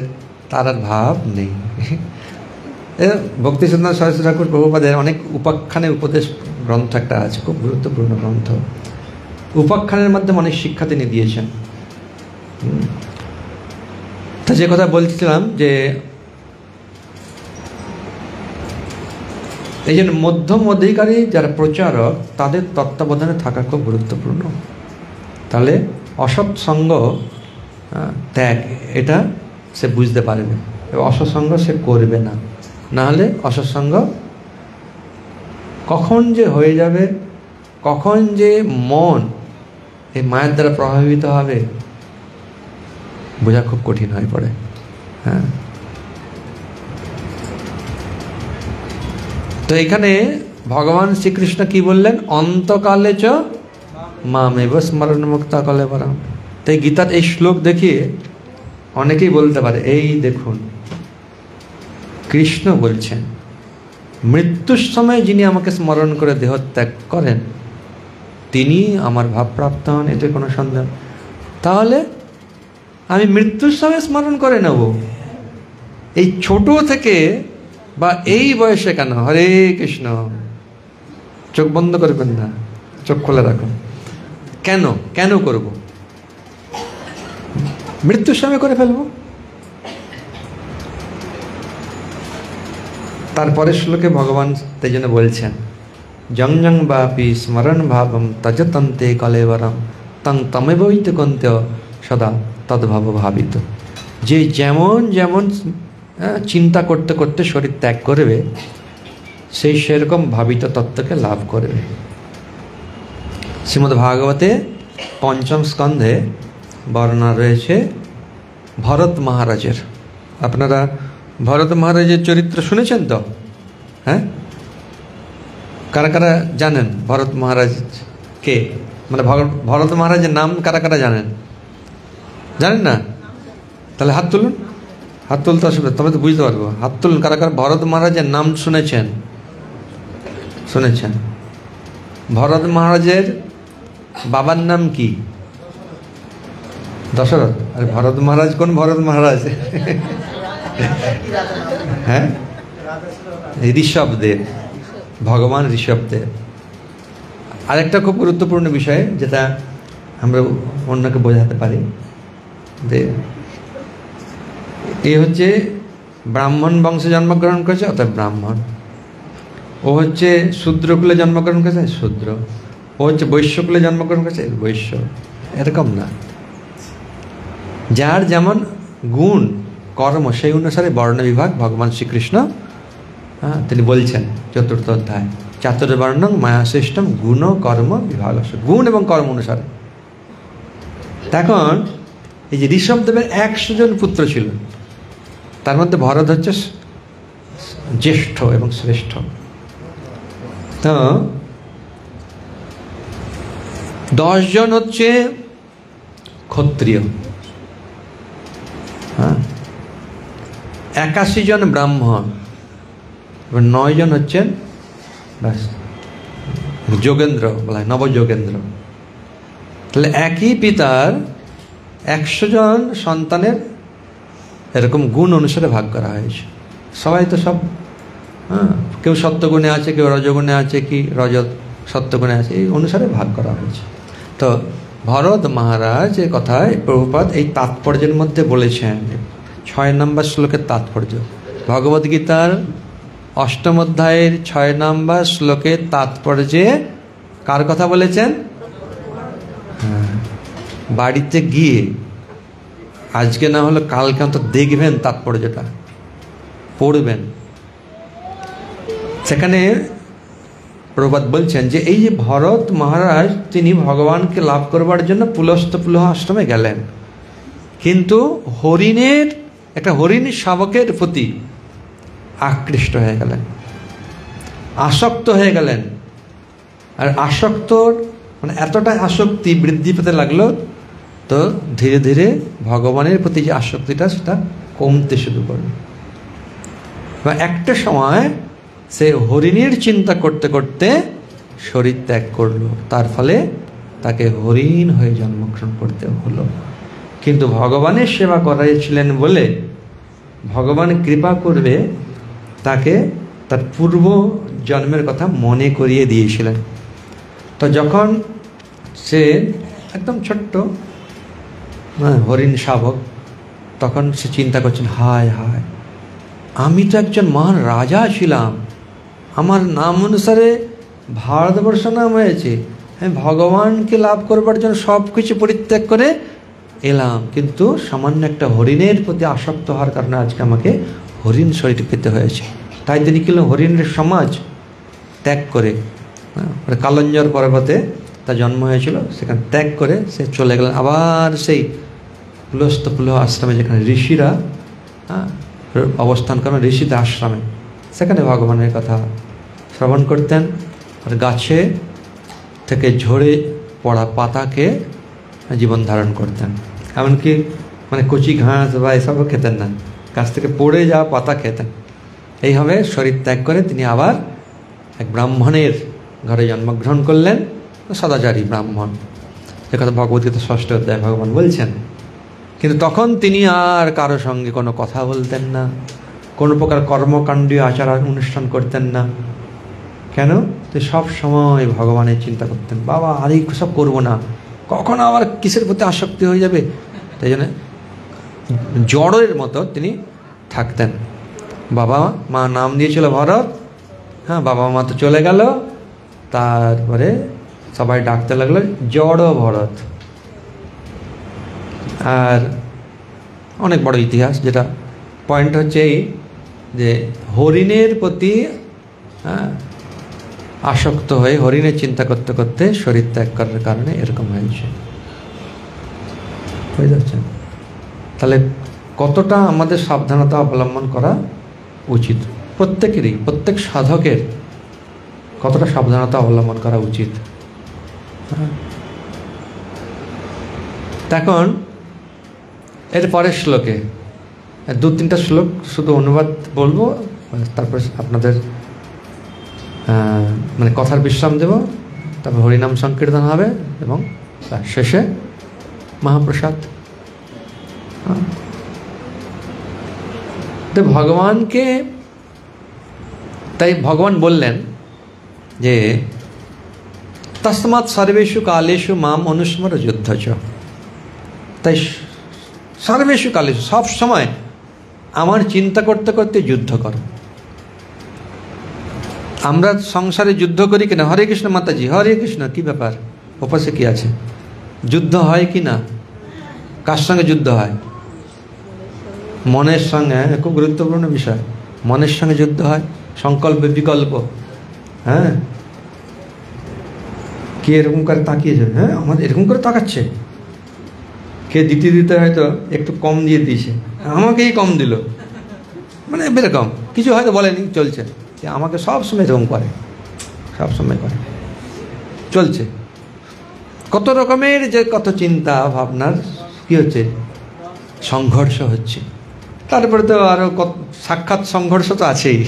তার আর ভাব নেই। ভক্তি সিদ্ধান্ত সরস্বতী ঠাকুর প্রভুপাদের অনেক উপাখ্যানের উপদেশ গ্রন্থ একটা আছে, খুব গুরুত্বপূর্ণ গ্রন্থ। উপাখ্যানের মাধ্যমে অনেক শিক্ষা তিনি দিয়েছেন। তা যে কথা বলছিলাম, যে এই জন্য মধ্যম অধিকারী যারা প্রচারক, তাদের তত্ত্বাবধানে থাকা খুব গুরুত্বপূর্ণ। তাহলে অসৎ সঙ্গ ত্যাগ, এটা সে বুঝতে পারবে, এবং অসৎসঙ্গ সে করবে না। নাহলে অসৎসঙ্গ কখন যে হয়ে যাবে, কখন যে মন এই মায়ের দ্বারা প্রভাবিত হবে, বোঝা খুব কঠিন হয়ে পড়ে। হ্যাঁ, তো এখানে ভগবান শ্রীকৃষ্ণ কি বললেন? অন্তকালে চ মামেব স্মরণ মুক্তা কলেবরম। তাই গীতার এই শ্লোক দেখিয়ে অনেকেই বলতে পারে, এই দেখুন কৃষ্ণ বলছেন মৃত্যুর সময় যিনি আমাকে স্মরণ করে দেহত্যাগ করেন তিনি আমার ভাবপ্রাপ্ত হন, এতে কোনো সন্দেহ। তাহলে আমি মৃত্যুর সময় স্মরণ করে নেব, এই ছোট থেকে বা এই বয়সে কেন? হরে কৃষ্ণ, চোখ বন্ধ করবেন না, চোখ খোলা রাখুন। কেন কেন করব? মৃত্যুর সময় করে ফেলবো। তারপরে শ্লোকে ভগবান তাই জন্য বলছেন, জং জং বাপি স্মরণ ভাবম তজতন্তে কলেবরম তং তমেবৈত কন্তে সদা তদ্ভাব ভাবিত। যে যেমন যেমন চিন্তা করতে করতে শরীর ত্যাগ করবে, সেই সেরকম ভাবিত তত্ত্বকে লাভ করবে। শ্রীমদ্ ভাগবতে পঞ্চম স্কন্ধে বর্ণনা রয়েছে ভরত মহারাজের। আপনারা ভরত মহারাজের চরিত্র শুনেছেন তো? হ্যাঁ, কারা কারা জানেন ভরত মহারাজ কে? মানে ভরত মহারাজের নাম কারা কারা জানেন? জানেন না? তাহলে হাত তুলুন। হাত তুলতে অসুবিধা, তবে তো বুঝতে পারবো। হাত তুলুন কারা কারা ভরত মহারাজের নাম শুনেছেন। শুনেছেন? ভরত মহারাজের বাবার নাম কি? দশরথ। আরে ভরত মহারাজ কোন ভরত মহারাজ? হ্যাঁ, ঋষভদেব, ভগবান ঋষভদেব। আরেকটা খুব গুরুত্বপূর্ণ বিষয় যেটা আমরা অন্যকে বোঝাতে পারি, যে এ হচ্ছে ব্রাহ্মণ বংশে জন্মগ্রহণ করেছে, অর্থাৎ ব্রাহ্মণ। ও হচ্ছে শূদ্রকুলে জন্মগ্রহণ করেছে, শূদ্র। ও হচ্ছে বৈশ্যকুলে জন্মগ্রহণ করেছে, বৈশ্য। এরকম না, যার যেমন গুণ কর্ম সেই অনুসারে বর্ণ বিভাগ ভগবান শ্রীকৃষ্ণ তিনি বলছেন চতুর্থ অধ্যায়, চাতুর্বর্ণং মায়া সৃষ্টম গুণ কর্ম বিভাগ। গুণ এবং কর্ম অনুসারে। এখন এই যে ঋষভদেবের 100 জন পুত্র ছিল, তার মধ্যে ভরত হচ্ছে জ্যেষ্ঠ এবং শ্রেষ্ঠ। তো 10 জন হচ্ছে ক্ষত্রিয়, 81 জন ব্রাহ্মণ, এবার 9 জন হচ্ছেন ব্যাস যোগেন্দ্র বলা হয়, নবযোগেন্দ্র। তাহলে একই পিতার 100 জন সন্তানের এরকম গুণ অনুসারে ভাগ করা হয়েছে। সবাই তো সব কেউ সত্যগুণে আছে, কেউ রজগুণে আছে, কি রজত সত্যগুণে আছে, এই অনুসারে ভাগ করা হয়েছে। তো ভরত মহারাজ এ কথায় প্রভুপাদ এই তাৎপর্যের মধ্যে বলেছেন 6 নম্বর শ্লোকের তাৎপর্য। ভগবদ্গীতার 8ম অধ্যায়ের 6 নম্বর শ্লোকের তাৎপর্যে কার কথা বলেছেন? বাড়িতে গিয়ে আজকে না হলে কালকে অন্তত দেখবেন, তাৎপর্যটা পড়বেন। সেখানে প্রভুপাদ বলছেন যে এই যে ভরত মহারাজ তিনি ভগবানকে লাভ করবার জন্য পুলহ আশ্রমে গেলেন, কিন্তু হরিণের একটা হরিণ শাবকের প্রতি আকৃষ্ট হয়ে গেলেন, আসক্ত হয়ে গেলেন। আর আসক্তর মানে এতটা আসক্তি বৃদ্ধি পেতে লাগলো, তো ধীরে ধীরে ভগবানের প্রতি যে আসক্তিটা সেটা কমতে শুরু করলো। বা একটা সময় সে হরিণের চিন্তা করতে করতে শরীর ত্যাগ করলো, তার ফলে তাকে হরিণ হয়ে জন্মগ্রহণ করতে হলো। কিন্তু ভগবানের সেবা করাইছিলেন বলে ভগবান কৃপা করবে তাকে তার পূর্ব জন্মের কথা মনে করিয়ে দিয়েছিলেন। তো যখন সে একদম ছোট্ট হরিণ শাবক, তখন সে চিন্তা করছেন, হায় হায়, আমি তো একজন মহান রাজা ছিলাম, আমার নাম অনুসারে ভারতবর্ষ নাম হয়েছে, আমি ভগবানকে লাভ করবার জন্য সব কিছু পরিত্যাগ করে এলাম, কিন্তু সামান্য একটা হরিণের প্রতি আসক্ত হওয়ার কারণে আজকে আমাকে হরিণ শরীর পেতে হয়েছে। তাই তিনি কি হরিণের সমাজ ত্যাগ করে, কালঞ্জর পর্বতে তার জন্ম হয়েছিল, সেখানে ত্যাগ করে সে চলে গেলেন আবার সেই পুলহ আশ্রমে, যেখানে ঋষিরা অবস্থান করেন, ঋষিদের আশ্রমে, সেখানে ভগবানের কথা শ্রবণ করতেন। আর গাছে থেকে ঝরে পড়া পাতাকে জীবন ধারণ করতেন, এমনকি মানে কচি ঘাস বা এসবও খেতেন না, গাছ থেকে পড়ে যাওয়া পাতা খেতেন। এইভাবে শরীর ত্যাগ করে তিনি আবার এক ব্রাহ্মণের ঘরে জন্মগ্রহণ করলেন, সদাচারী ব্রাহ্মণ, এ কথা ভগবদ্গীতা 6ষ্ঠ অধ্যায় ভগবান বলছেন। কিন্তু তখন তিনি আর কারো সঙ্গে কোনো কথা বলতেন না, কোনো প্রকার কর্মকাণ্ডীয় আচার অনুষ্ঠান করতেন না। কেন? তো সব সময় ভগবানের চিন্তা করতেন, বাবা আর এই সব করবো না, কখন আবার কিসের প্রতি আসক্তি হয়ে যাবে, তাই জন্য জড়ের মতো তিনি থাকতেন। বাবা মা নাম দিয়েছিল ভরত, বাবা মা তো চলে গেল, তারপরে সবাই ডাকতে লাগলো জড় ভরত। আর অনেক বড় ইতিহাস, যেটা পয়েন্ট হচ্ছে এই যে হরিণের প্রতি আসক্ত হয়ে হরিণের চিন্তা করতে করতে শরীর ত্যাগ করার কারণে এরকম হয়েছে। বুঝতে পারছেন? তাহলে কতটা আমাদের সাবধানতা অবলম্বন করা উচিত, প্রত্যেকেরই, প্রত্যেক সাধকের কতটা সাবধানতা অবলম্বন করা উচিত। এখন এর পরের শ্লোকে 2-3টা শ্লোক শুধু অনুবাদ বলবো, তারপর আপনাদের মানে কথার বিশ্রাম দেব, তারপর হরিনাম সংকীর্তন হবে এবং শেষে মহাপ্রসাদ। তো ভগবানকে, তাই ভগবান বললেন যে তস্মাৎ সর্বেষু কালেষু মাম অনুস্মর যুদ্ধচ। তাই সর্বেষু কালেষু, সব সময় আমার চিন্তা করতে করতে যুদ্ধ করো। আমরা সংসারে যুদ্ধ করি কিনা? হরে কৃষ্ণ মাতাজি, হরে কৃষ্ণ, কি ব্যাপার, ওপাশে কি আছে? যুদ্ধ হয় কি না? কার সঙ্গে যুদ্ধ হয়? মনের সঙ্গে। খুব গুরুত্বপূর্ণ বিষয়, মনের সঙ্গে যুদ্ধ হয়, সংকল্প বিকল্প। কে এরকম করে তাকিয়েছে, আমাদের এরকম করে তাকাচ্ছে, কে দিতে দিতে হয়তো একটু কম দিয়ে দিয়েছে, আমাকেই কম দিল, মানে এরকম কিছু হয়তো বলেনি, চলছে, আমাকে সবসময় এরকম করে, সবসময় করে, চলছে। কত রকমের যে কত চিন্তা ভাবনার কি হচ্ছে, সংঘর্ষ হচ্ছে। তারপরে তো আরও সাক্ষাৎ সংঘর্ষ তো আছেই,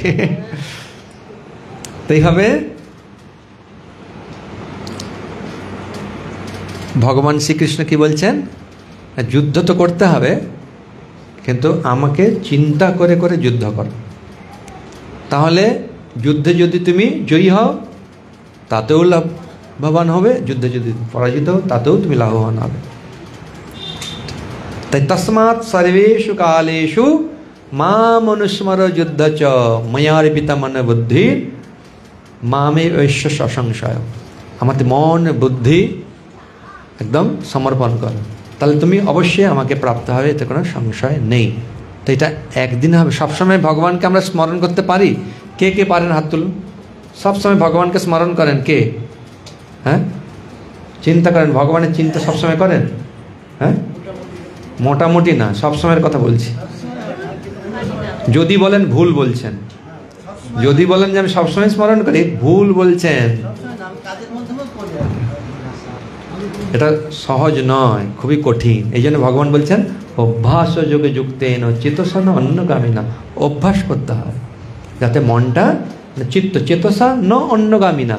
এইভাবে ভগবান শ্রীকৃষ্ণ কি বলছেন, যুদ্ধ তো করতে হবে, কিন্তু আমাকে চিন্তা করে করে যুদ্ধ করো। তাহলে যুদ্ধে যদি তুমি জয়ী হও তাতেও লাভবান হবে, যুদ্ধে যদি পরাজিত হও তাতেও তুমি লাভবান হবে। তাই তস্মাৎ সর্বেষু কালেষু মাম অনুস্মর যুদ্ধ চ ময়ার্পিতা মন বুদ্ধি মামে ঐশ্য সংশয়। আমাদের মন বুদ্ধি একদম সমর্পণ করো, তাহলে তুমি অবশ্যই আমাকে প্রাপ্ত হবে, এতে কোনো সংশয় নেই। তো এটা একদিন হবে। সবসময় ভগবানকে আমরা স্মরণ করতে পারি? কে কে পারেন হাত তুলুন। সবসময় ভগবানকে স্মরণ করেন কে? হ্যাঁ, চিন্তা করেন, ভগবানের চিন্তা সবসময় করেন? হ্যাঁ, মোটামুটি না, সবসময়ের কথা বলছি। যদি বলেন ভুল বলছেন, যদি বলেন যে আমি সবসময় স্মরণ করি, ভুল বলছেন। এটা সহজ নয়, খুবই কঠিন। এই জন্য ভগবান বলছেন অভ্যাস যোগে যুক্তেন চেতসা ন অন্যগামী না। অভ্যাস করতে হয় যাতে মনটা চিত্ত চেতসা ন অন্যগামী না,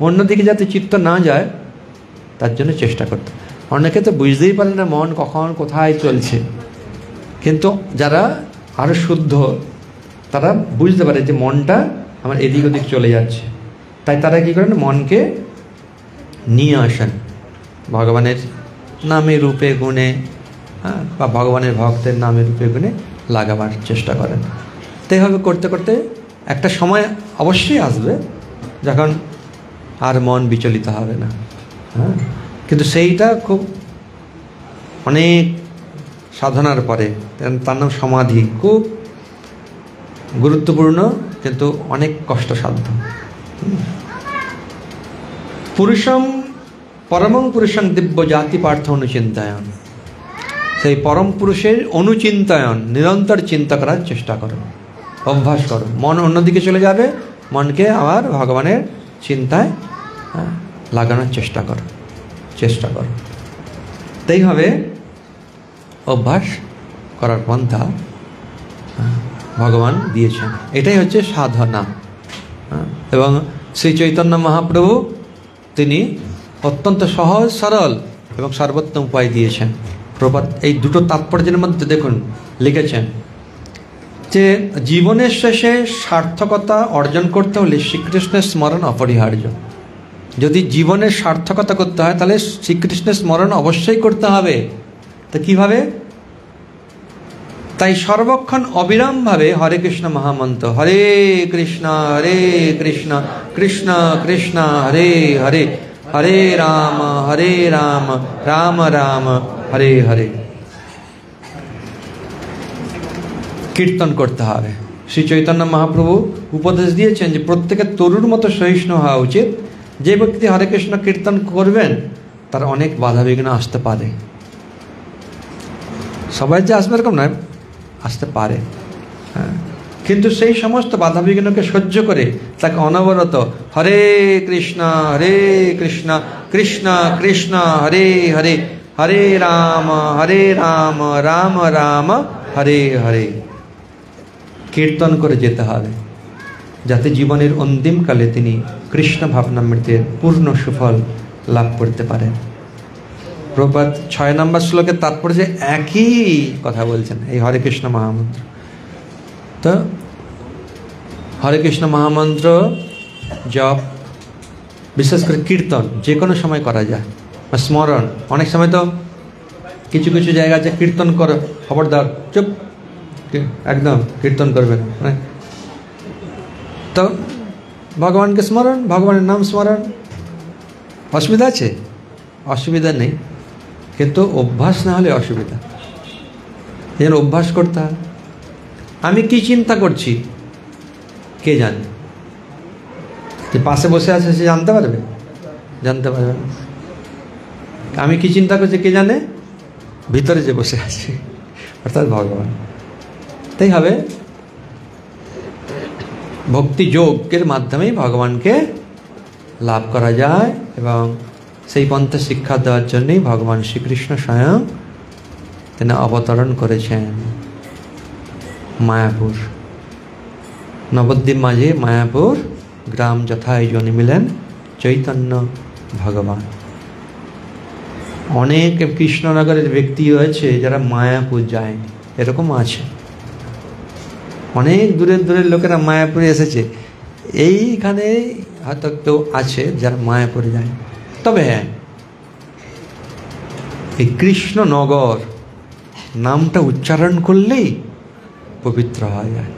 অন্যদিকে যাতে চিত্ত না যায়, তার জন্য চেষ্টা করতে। অনেকে তো বুঝতেই পারে না মন কখন কোথায় চলছে, কিন্তু যারা আরো শুদ্ধ তারা বুঝতে পারে যে মনটা আমার এদিক ওদিক চলে যাচ্ছে। তাই তারা কী করেন, মনকে নিয়ে আসেন ভগবানের নামে রূপে গুণে, হ্যাঁ, বা ভগবানের ভক্তের নামে রূপে গুণে লাগাবার চেষ্টা করেন। তো এইভাবে করতে করতে একটা সময় অবশ্যই আসবে যখন আর মন বিচলিত হবে না। হ্যাঁ, কিন্তু সেইটা খুব অনেক সাধনার পরে, তার নাম সমাধি, খুব গুরুত্বপূর্ণ কিন্তু অনেক কষ্টসাধ্য। পুরুষম পরমং পুরুষং দিব্য জাতি পার্থ অনুচিন্তায়ন। সেই পরম পুরুষের অনুচিন্তায়ন, নিরন্তর চিন্তা করার চেষ্টা করো, অভ্যাস করো। মন অন্যদিকে চলে যাবে, মনকে আবার ভগবানের চিন্তায় লাগানোর চেষ্টা করো, চেষ্টা করো। তাই হবে অভ্যাস করার পন্থা ভগবান দিয়েছেন। এটাই হচ্ছে সাধনা। এবং শ্রী চৈতন্য মহাপ্রভু তিনি অত্যন্ত সহজ সরল এবং সর্বোত্তম উপায় দিয়েছেন। প্রবাদ এই দুটো তাৎপর্যের মধ্যে দেখুন লিখেছেন যে জীবনের শেষে সার্থকতা অর্জন করতে হলে শ্রীকৃষ্ণের স্মরণ অপরিহার্য। যদি জীবনের সার্থকতা করতে হয় তাহলে শ্রীকৃষ্ণের স্মরণ অবশ্যই করতে হবে। তো কীভাবে? তাই সর্বক্ষণ অবিরামভাবে হরে কৃষ্ণ মহামন্ত্র, হরে কৃষ্ণ কৃষ্ণ কৃষ্ণ হরে হরে, হরে রাম রাম রাম হরে হরে কীর্তন করতে হবে। শ্রী চৈতন্য মহাপ্রভু উপদেশ দিয়েছেন যে প্রত্যেকের তরুর মতো সহিষ্ণু হওয়া উচিত। যে ব্যক্তি হরে কৃষ্ণ কীর্তন করবেন তার অনেক বাধা বিঘ্ন আসতে পারে, সবাই যে আসবে এরকম নয়, আসতে পারে। হ্যাঁ, কিন্তু সেই সমস্ত বাধা বিঘ্নকে সহ্য করে তাকে অনবরত হরে কৃষ্ণ কৃষ্ণ কৃষ্ণ হরে হরে, হরে রাম রাম রাম হরে হরে কীর্তন করে যেতে হবে, যাতে জীবনের অন্তিমকালে তিনি কৃষ্ণ ভাবনামৃতের পূর্ণ সুফল লাভ করতে পারেন। প্রভুপাদ 6 নম্বর শ্লোকের তাৎপর্য একই কথা বলছেন, এই হরে কৃষ্ণ মহামন্ত্র। তো হরে কৃষ্ণ মহামন্ত্র জপ, বিশেষ করে কীর্তন যে কোনো সময় করা যায়, বা স্মরণ। অনেক সময় তো কিছু কিছু জায়গা আছে কীর্তন করো, খবরদার চুপ, একদম কীর্তন করবে না। তো ভগবানকে স্মরণ, ভগবানের নাম স্মরণ, অসুবিধা আছে? অসুবিধা নেই, কিন্তু অভ্যাস না হলে অসুবিধা। যেন অভ্যাস করতে হয়। আমি কি চিন্তা করছি কে জানে? যে পাশে বসে আছে সে জানতে পারবে? জানতে পারবে না। আমি কি চিন্তা করছি কে জানে? ভিতরে যে বসে আছে অর্থাৎ ভগবান। তাই হবে ভক্তি যোগের মাধ্যমেই ভগবানকে লাভ করা যায়, এবং সেই পন্থা শিক্ষা দেওয়ার জন্যই ভগবান শ্রীকৃষ্ণ স্বয়ং তিনি অবতরণ করেছেন মায়াপুর, নবদ্বীপ মাঝে মায়াপুর গ্রাম যথায় জন্মিলেন চৈতন্য ভগবান। অনেক কৃষ্ণনগরের ব্যক্তি হয়েছে যারা মায়াপুর যায়নি, এরকম আছে। অনেক দূরের দূরের লোকেরা মায়াপুরে এসেছে, এইখানে হয়তো কেউ আছে যারা মায়াপুরে যায়। তবে হ্যাঁ, এই কৃষ্ণনগর নামটা উচ্চারণ করলেই পবিত্র হয়ে যায়।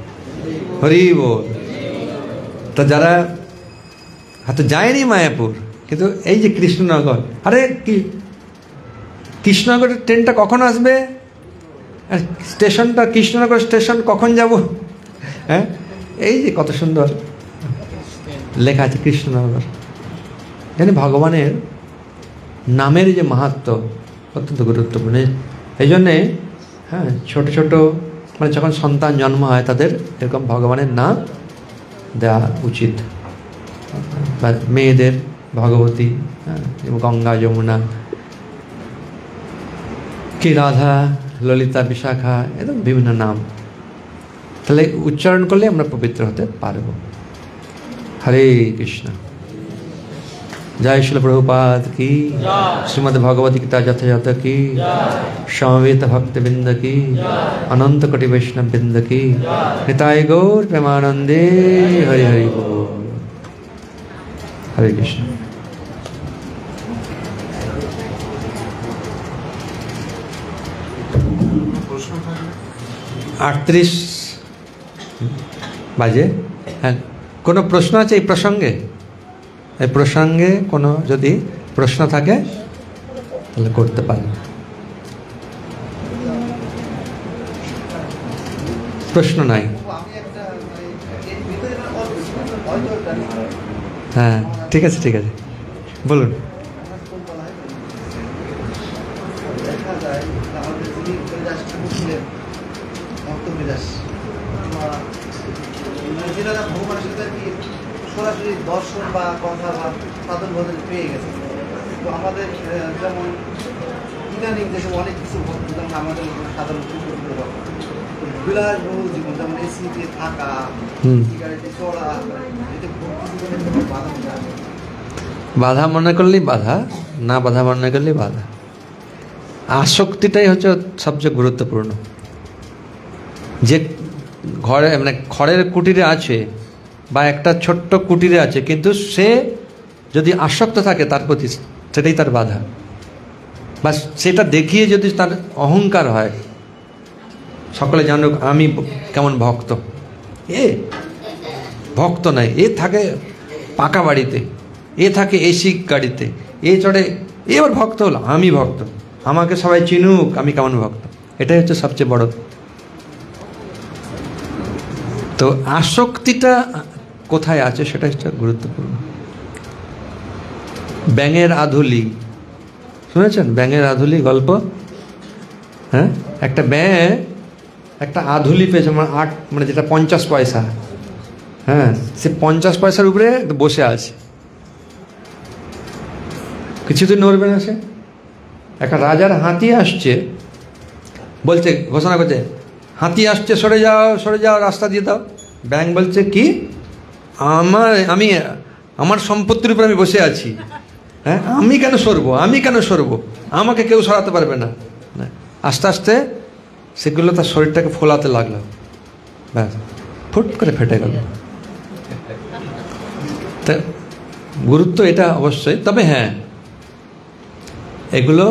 হরি বল। তো যারা হয়তো যায়নি মায়াপুর, কিন্তু এই যে কৃষ্ণনগর, আরে কি কৃষ্ণনগরের ট্রেনটা কখন আসবে, স্টেশনটা কৃষ্ণনগর স্টেশন কখন যাব, হ্যাঁ, এই যে কত সুন্দর লেখা আছে কৃষ্ণনগর। জানি ভগবানের নামের যে মাহাত্ম্য অত্যন্ত গুরুত্বপূর্ণ। এই জন্যে হ্যাঁ, ছোট ছোট মানে যখন সন্তান জন্ম হয় তাদের এরকম ভগবানের নাম দেওয়া উচিত। মেয়েদের ভগবতী, গঙ্গা, যমুনা, কি রাধা, ললিতা, বিশাখা, এরকম বিভিন্ন নাম। তাহলে উচ্চারণ করলে আমরা পবিত্র হতে পারব। হরে কৃষ্ণ। জয় শিল প্রভুপাদ কি, শ্রীমদ্ ভগবত গীতা যথাযথ কি, সমবেত ভক্তবৃন্দ কি, অনন্ত কোটি বৈষ্ণব বৃন্দ কি, নিতাই গৌর প্রেমানন্দে। হরি হরি বল। হরে কৃষ্ণ। আটত্রিশ বাজে। হ্যাঁ, কোনো প্রশ্ন আছে এই প্রসঙ্গে? এই প্রসঙ্গে কোনো যদি প্রশ্ন থাকে তাহলে করতে পারেন। প্রশ্ন নাই? হ্যাঁ, ঠিক আছে ঠিক আছে, বলুন। সরাসরি দর্শন বা কথা বা সাধন ভজন পেয়ে গেছে। তো আমাদের যেমন ইদানিং যেসব অনেক কিছু ভক্ত, যেমন আমাদের সাধারণ বিলাসবহুল জীবন, যেমন এসিতে থাকা, গাড়িতে চড়া, এতে বাধা মনে করলেই বাধা, না বাধা মনে করলেই বাধা। আসক্তিটাই হচ্ছে সবচেয়ে গুরুত্বপূর্ণ। যে ঘরে মানে খড়ের কুটিরে আছে বা একটা ছোট্ট কুটিরে আছে, কিন্তু সে যদি আসক্ত থাকে তার প্রতি, সেটাই তার বাধা। বা সেটা দেখিয়ে যদি তার অহংকার হয়, সকলে জানুক আমি কেমন ভক্ত, এ ভক্ত নাই, এ থাকে পাকা বাড়িতে, এ থাকে এসি গাড়িতে, এ চড়ে, এ আবার ভক্ত হলো, আমি ভক্ত, আমাকে সবাই চিনুক আমি কেমন ভক্ত। এটাই হচ্ছে সবচেয়ে বড়। তো আসক্তিটা কোথায় আছে সেটা হচ্ছে গুরুত্বপূর্ণ। ব্যাঙের আধুলি শুনেছেন? ব্যাঙের আধুলি গল্প? হ্যাঁ, একটা ব্যাঙ একটা আধুলি পেয়েছে, মানে যেটা 50 পয়সা। হ্যাঁ, সে 50 পয়সার উপরে বসে আছে, কিছুদিন নড়বে না সে। একটা রাজার হাতি আসছে, বলছে, ঘোষণা করছে, হাতি আসছে, সরে যাও সরে যাও, রাস্তা দিয়ে দাও। ব্যাঙ বলছে কি, আমার সম্পত্তির উপর আমি বসে আছি, হ্যাঁ, আমি কেন সরবো, আমি কেন সরবো, আমাকে কেউ সরাতে পারবে না। আস্তে আস্তে সেগুলো তার শরীরটাকে ফোলাতে লাগলো, ব্যাস ফুট করে ফেটে গেল। তা গুরুত্ব এটা অবশ্যই। তবে হ্যাঁ, এগুলো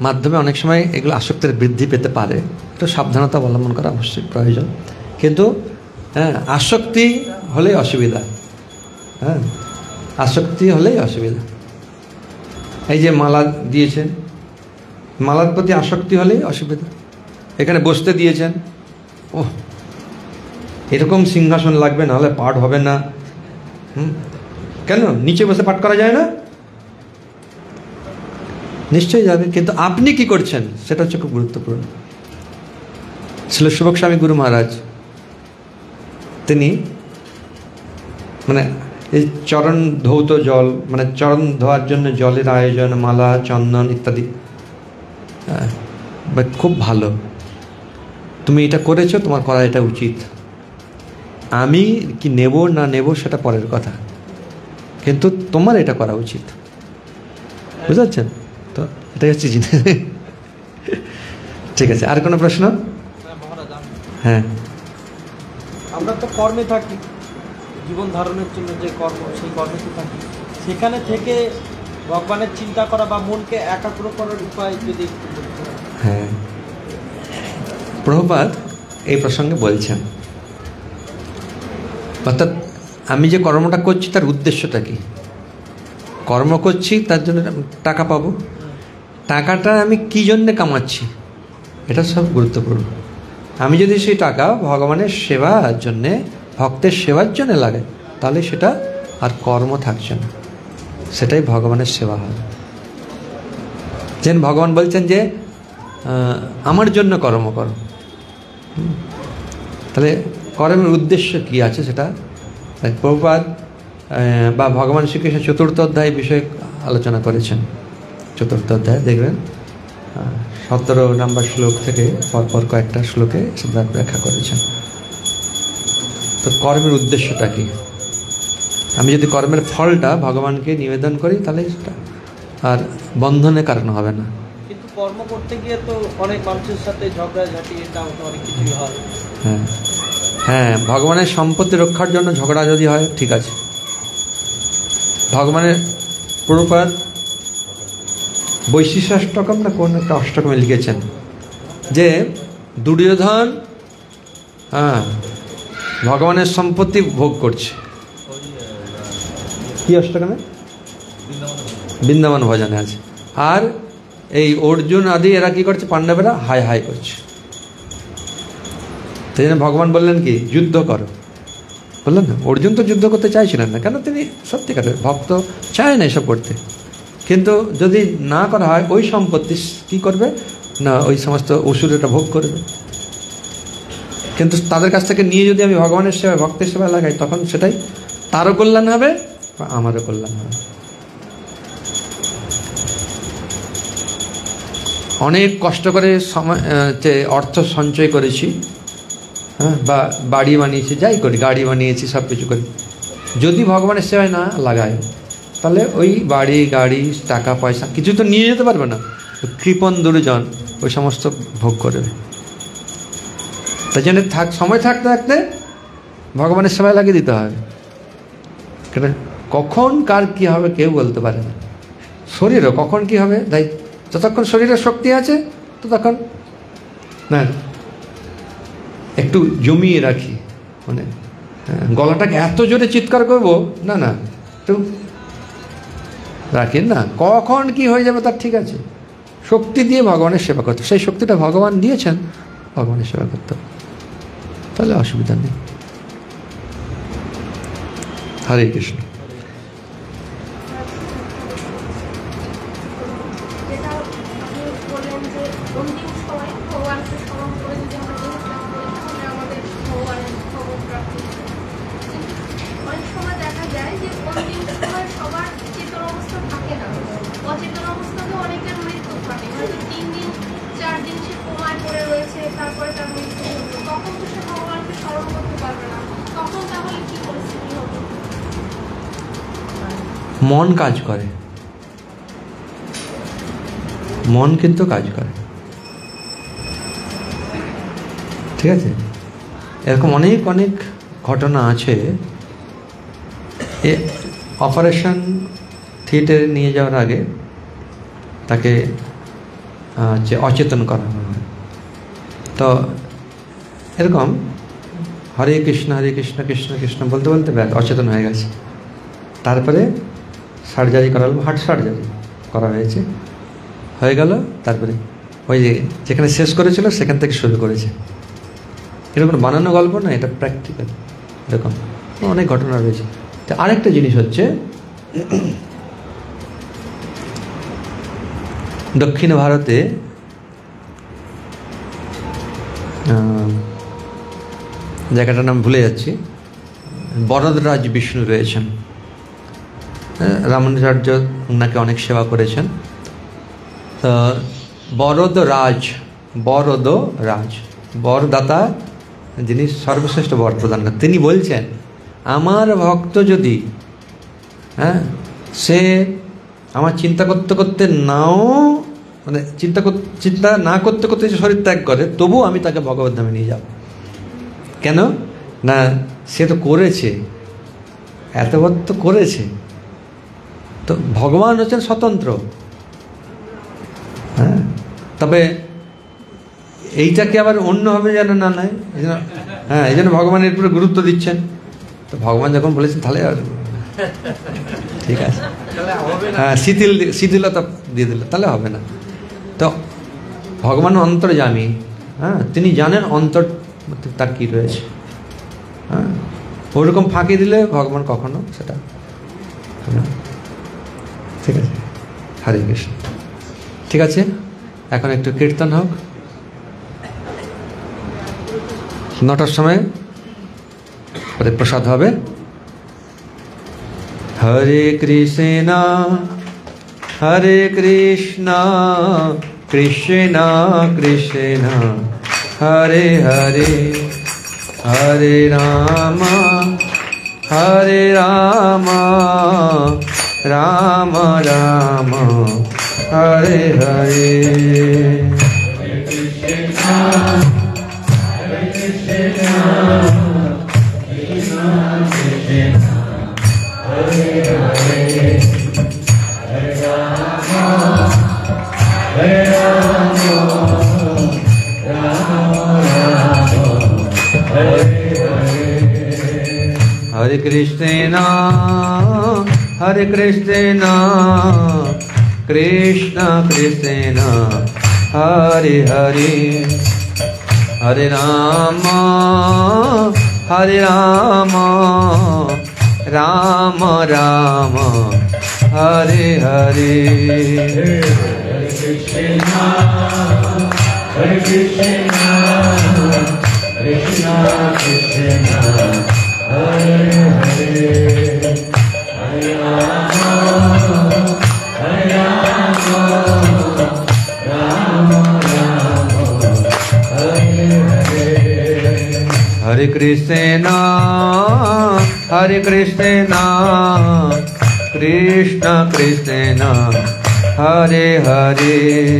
মাধ্যমে অনেক সময় এগুলো আসক্তির বৃদ্ধি পেতে পারে, একটু সাবধানতা অবলম্বন করা অবশ্যই প্রয়োজন। কিন্তু হ্যাঁ, আসক্তি হলেই অসুবিধা। হ্যাঁ, আসক্তি হলেই অসুবিধা। এই যে মালা দিয়েছেন, মালার প্রতি আসক্তি হলেই অসুবিধা। এখানে বসতে দিয়েছেন, ও এরকম সিংহাসন লাগবে, নাহলে পাঠ হবে না। কেন নিচে বসে পাঠ করা যায় না? নিশ্চয়ই যাবে, কিন্তু আপনি কি করছেন সেটা হচ্ছে খুব গুরুত্বপূর্ণ। ছিল সুবক স্বামী গুরু মহারাজ, তিনি মানে এই চরণ ধৌত জল, মানে চরণ ধোয়ার জন্য জলের আয়োজন, মালা, চন্দন ইত্যাদি খুব ভালো। তুমি এটা করেছো, তোমার করা এটা উচিত। আমি কি নেব না নেব সেটা পরের কথা, কিন্তু তোমার এটা করা উচিত, বুঝতে পারছেন তো? এটাই হচ্ছে জিনিস। ঠিক আছে, আর কোনো প্রশ্ন? হ্যাঁ, আমরা তো কর্মে থাকি, জীবন ধারণের জন্য যে কর্ম, সেই কর্মে থাকি, সেখানে থেকে ভগবানের চিন্তা করা বা মনকে একাগ্র করার উপায় যদি একটু বলতে হয়। হ্যাঁ, প্রভুপাদ এই প্রসঙ্গে বলছেন, অর্থাৎ আমি যে কর্মটা করছি তার উদ্দেশ্যটা কি? কর্ম করছি তার জন্য টাকা পাবো, টাকাটা আমি কি জন্যে কামাচ্ছি এটা সব গুরুত্বপূর্ণ। আমি যদি সেই টাকা ভগবানের সেবার জন্যে, ভক্তের সেবার জন্য লাগে, তাহলে সেটা আর কর্ম থাকছে না, সেটাই ভগবানের সেবা হয়। যেন ভগবান বলছেন যে আমার জন্য কর্ম করো, তাহলে কর্মের উদ্দেশ্য কি আছে সেটা প্রভুপাদ বা ভগবান শ্রীকৃষ্ণ চতুর্থ অধ্যায় বিষয়ে আলোচনা করেছেন। চতুর্থ অধ্যায় দেখবেন 17 নম্বর শ্লোক থেকে পরপর কয়েকটা শ্লোকে সেটা ব্যাখ্যা করেছেন। তো কর্মের উদ্দেশ্যটা কি? আমি যদি কর্মের ফলটা ভগবানকে নিবেদন করি তাহলে সেটা আর বন্ধনের কারণ হবে না। কিন্তু কর্ম করতে গিয়ে তো অনেক মানুষের সাথে ঝগড়াঝাটি, এটা অনেক কিছুই হয়। হ্যাঁ হ্যাঁ, ভগবানের সম্পত্তি রক্ষার জন্য ঝগড়া যদি হয় ঠিক আছে। ভগবানের প্রভুপাদ বৈশিষ্ট্যাষ্টকম না কোন একটা অষ্টকমে লিখেছেন যে দুর্যোধন ভগবানের সম্পত্তি ভোগ করছে। কি অষ্টকমে? বৃন্দাবন ভজনে আছে। আর এই অর্জুন আদি এরা কি করছে? পাণ্ডবেরা হাই হাই করছে। সেই জন্য ভগবান বললেন কি, যুদ্ধ করো। বললেন না, অর্জুন তো যুদ্ধ করতে চাইছিলেন না, কেন? তিনি সত্যিকারের ভক্ত, চায় না এসব করতে। কিন্তু যদি না করা হয়, ওই সম্পত্তি কী করবে না, ওই সমস্ত অসুরেরা ভোগ করবে। কিন্তু তাদের কাছ থেকে নিয়ে যদি আমি ভগবানের সেবায়, ভক্তের সেবায় লাগাই, তখন সেটাই তারও কল্যাণ হবে বা আমারও কল্যাণ হবে। অনেক কষ্ট করে অর্থ সঞ্চয় করেছি, হ্যাঁ, বা বাড়ি বানিয়েছি, যাই করি, গাড়ি বানিয়েছি, সব কিছু করি, যদি ভগবানের সেবায় না লাগাই, তাহলে ওই বাড়ি গাড়ি টাকা পয়সা কিছু তো নিয়ে যেতে পারবে না। কৃপণ দুর্জন ওই সমস্ত ভোগ করবে। তাই জন্য সময় থাকতে থাকতে ভগবানের সেবায় লাগিয়ে দিতে হবে। কেন কখন কার কী হবে কেউ বলতে পারে না। শরীরও কখন কী হবে, তাই যতক্ষণ শরীরের শক্তি আছে ততক্ষণ না একটু জমিয়ে রাখি, মানে গলাটাকে এত জোরে চিৎকার করবো না, না একটু রাখেন না, কখন কি হয়ে যাবে তার ঠিক আছে। শক্তি দিয়ে ভগবানের সেবা করতে, সেই শক্তিটা ভগবান দিয়েছেন, ভগবানের সেবা করতে, তাহলে অসুবিধা নেই। হরে কৃষ্ণ। মন কাজ করে, মন কিন্তু কাজ করে, ঠিক আছে। এরকম অনেক অনেক ঘটনা আছে। অপারেশন থিয়েটারে নিয়ে যাওয়ার আগে তাকে যে অচেতন করা হয়, তো এরকম হরে কৃষ্ণ হরে কৃষ্ণ কৃষ্ণ কৃষ্ণ বলতে বলতে ব্যাস অচেতন হয়ে গেছে। তারপরে সার্জারি করালো, হার্ট সার্জারি করা হয়েছে, হয়ে গেল। তারপরে ওই যেখানে শেষ করেছিল সেখান থেকে শুরু করেছে। এরকম বানানো গল্প না, এটা প্র্যাকটিক্যাল। এরকম অনেক ঘটনা রয়েছে। তো আরেকটা জিনিস হচ্ছে, দক্ষিণ ভারতে জায়গাটার নাম ভুলে যাচ্ছি, বরদরাজ বিষ্ণু রয়েছেন। রামানুজাচার্য ওনাকে অনেক সেবা করেছেন। তো বরদরাজ, বরদরাজ, বরদাতা যিনি সর্বশ্রেষ্ঠ বর প্রদান করেন, তিনি বলছেন আমার ভক্ত যদি সে আমার চিন্তা করতে করতে নাও, মানে চিন্তা না করতে করতে যে শরীর ত্যাগ করে, তবুও আমি তাকে ভগবত ধামে নিয়ে যাব। কেন না, সে তো করেছে, এতবার তো করেছে। তো ভগবান হচ্ছেন স্বতন্ত্র। তবে এইটাকে আবার অন্যভাবে যেন না নেয়, এই জন্য ভগবানের উপরে গুরুত্ব দিচ্ছেন। তো ভগবান যখন বলেছেন তাহলে আর ঠিক আছে, শিথিলতা দিয়ে দিল, তাহলে হবে না। তো ভগবান অন্তর্যামী, তিনি জানেন অন্তর তার কী রয়েছে। ওরকম ফাঁকি দিলে ভগবান কখনো সেটা, ঠিক আছে। হরে কৃষ্ণ। ঠিক আছে, এখন একটু কীর্তন হোক। 9টার সময় ওদের প্রসাদ হবে। হরে কৃষ্ণ হরে কৃষ্ণ কৃষ্ণ কৃষ্ণ হরে হরে, হরে রাম হরে রাম রাম রাম হরে হরে। हरे कृष्ण हरे कृष्ण कृष्ण कृष्ण हरे हरे, हरे राम राम राम हरे हरे। हरे कृष्ण कृष्ण कृष्ण हरे हरे, हरे राम राम राम हरे हरे। हरे कृष्ण कृष्ण कृष्ण हरे हरे,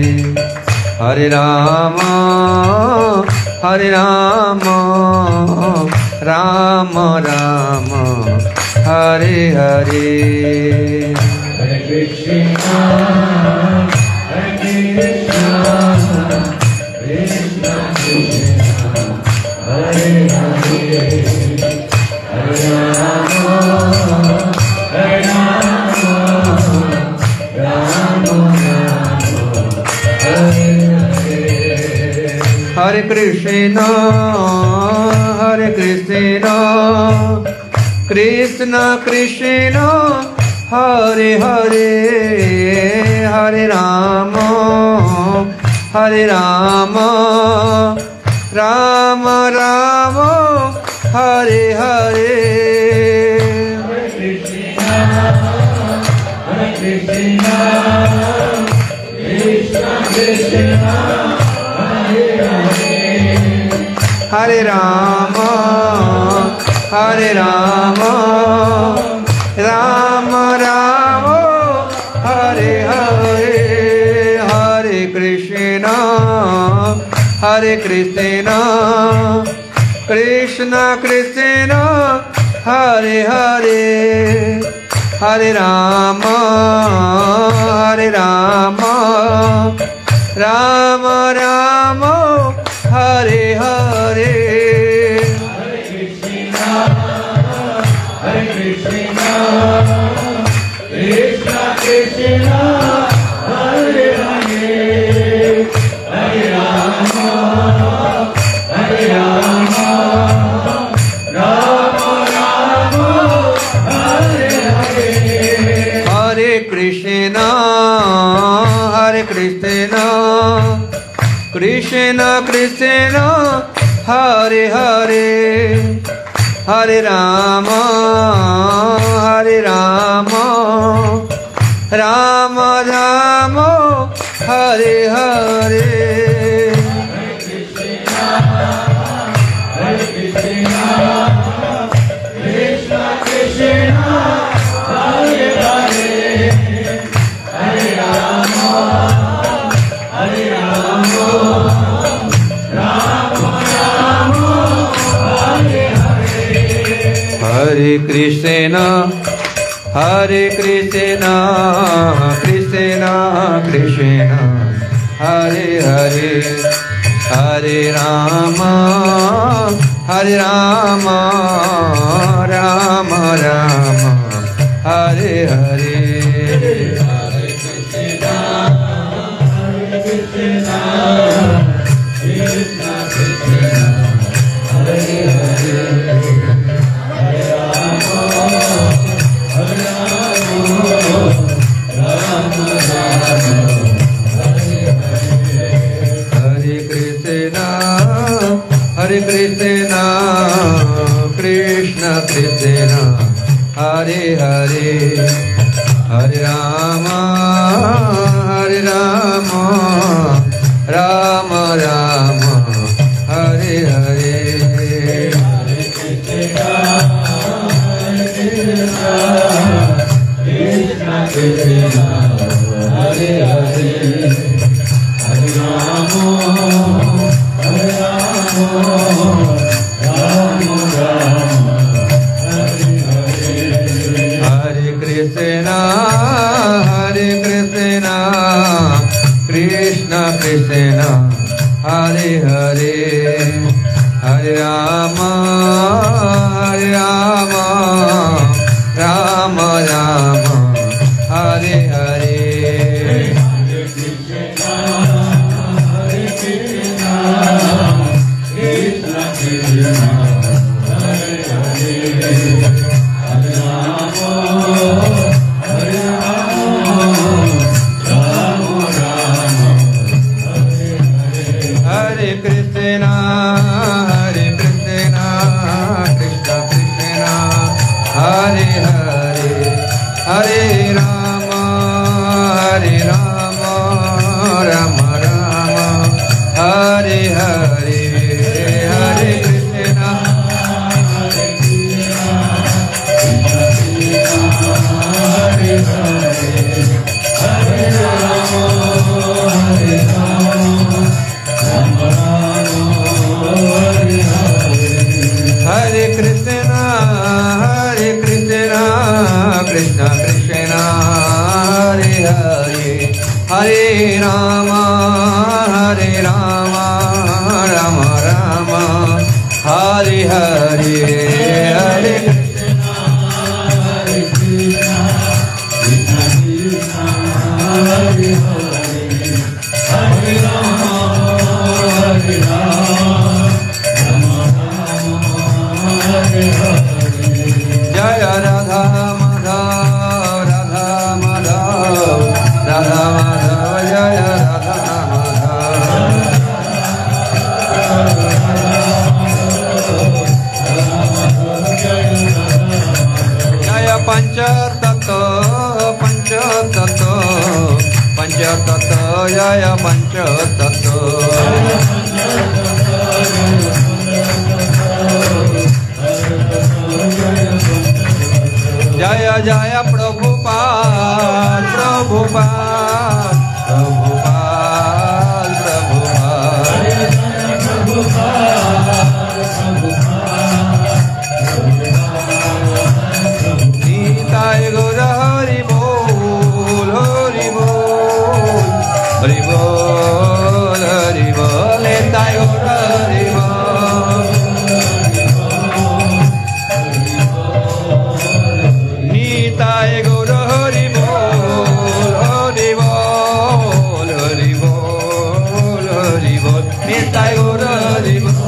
हरे राम राम राम हरे हरे। हरे कृष्ण कृष्ण कृष्ण हरे हरे, हरे राम राम राम हरे हरे। हरे कृष्ण कृष्ण कृष्ण हरे हरे, हरे राम राम राम हरे हरे। हरे कृष्ण कृष्ण कृष्ण हरे हरे, हरे राम राम राम हरे हरे। हरे कृष्ण कृष्ण कृष्ण हरे हरे, हरे राम राम राम हरे हरे। हरे कृष्ण कृष्ण कृष्ण हरे हरे, हरे राम राम राम हरे हरे। हरे कृष्ण कृष्ण कृष्ण हरे हरे, हरे राम राम राम हरे हरे। हरे Krishna Hare Krishna Hare Krishna Krishna Krishna Hare Hare Hare Rama Rama Rama Hare Hare Hare Krishna Krishna Krishna Hare Hare Hare Rama Rama Rama Hare Hare Krishna Krishna Hare Hare Hare Rama Hare Krishna Krishna Krishna Hare Hare Hare Rama Rama Rama Hare Hare Hare Rama Rama Rama Hare Hare Hare Krishna Krishna Krishna Hare Hare Hare Rama Rama Rama Hare Hare Jaya Radha Madhav Radha Madhav Jaya Radha Madhav Jaya Panchatattva Jaya Panchatattva Jaya Jaya Prabhupada Nitai Gaura Hari Bol Hari Bol Nitai Gaura Hari Bol Nitai Gaura Hari Bol Nitai Gaura Hari Bol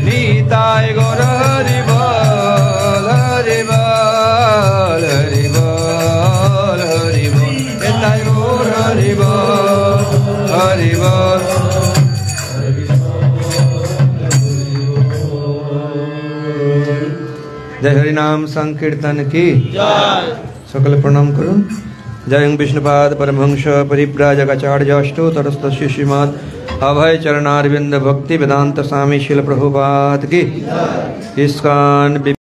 Nitai Gaura Hari Bol Hari Bol Nitai Gaura Hari Bol Hari Bol जय हरि नाम संकीर्तन की सकल प्रणाम करुन जय विष्णुपाद परमहंस परिव्राजकाचार्य अष्टोत्तरस्तस्य श्रीमद् अभय चरणारविंद भक्ति वेदांत स्वामी शिल प्रभुपाद की इस्कॉन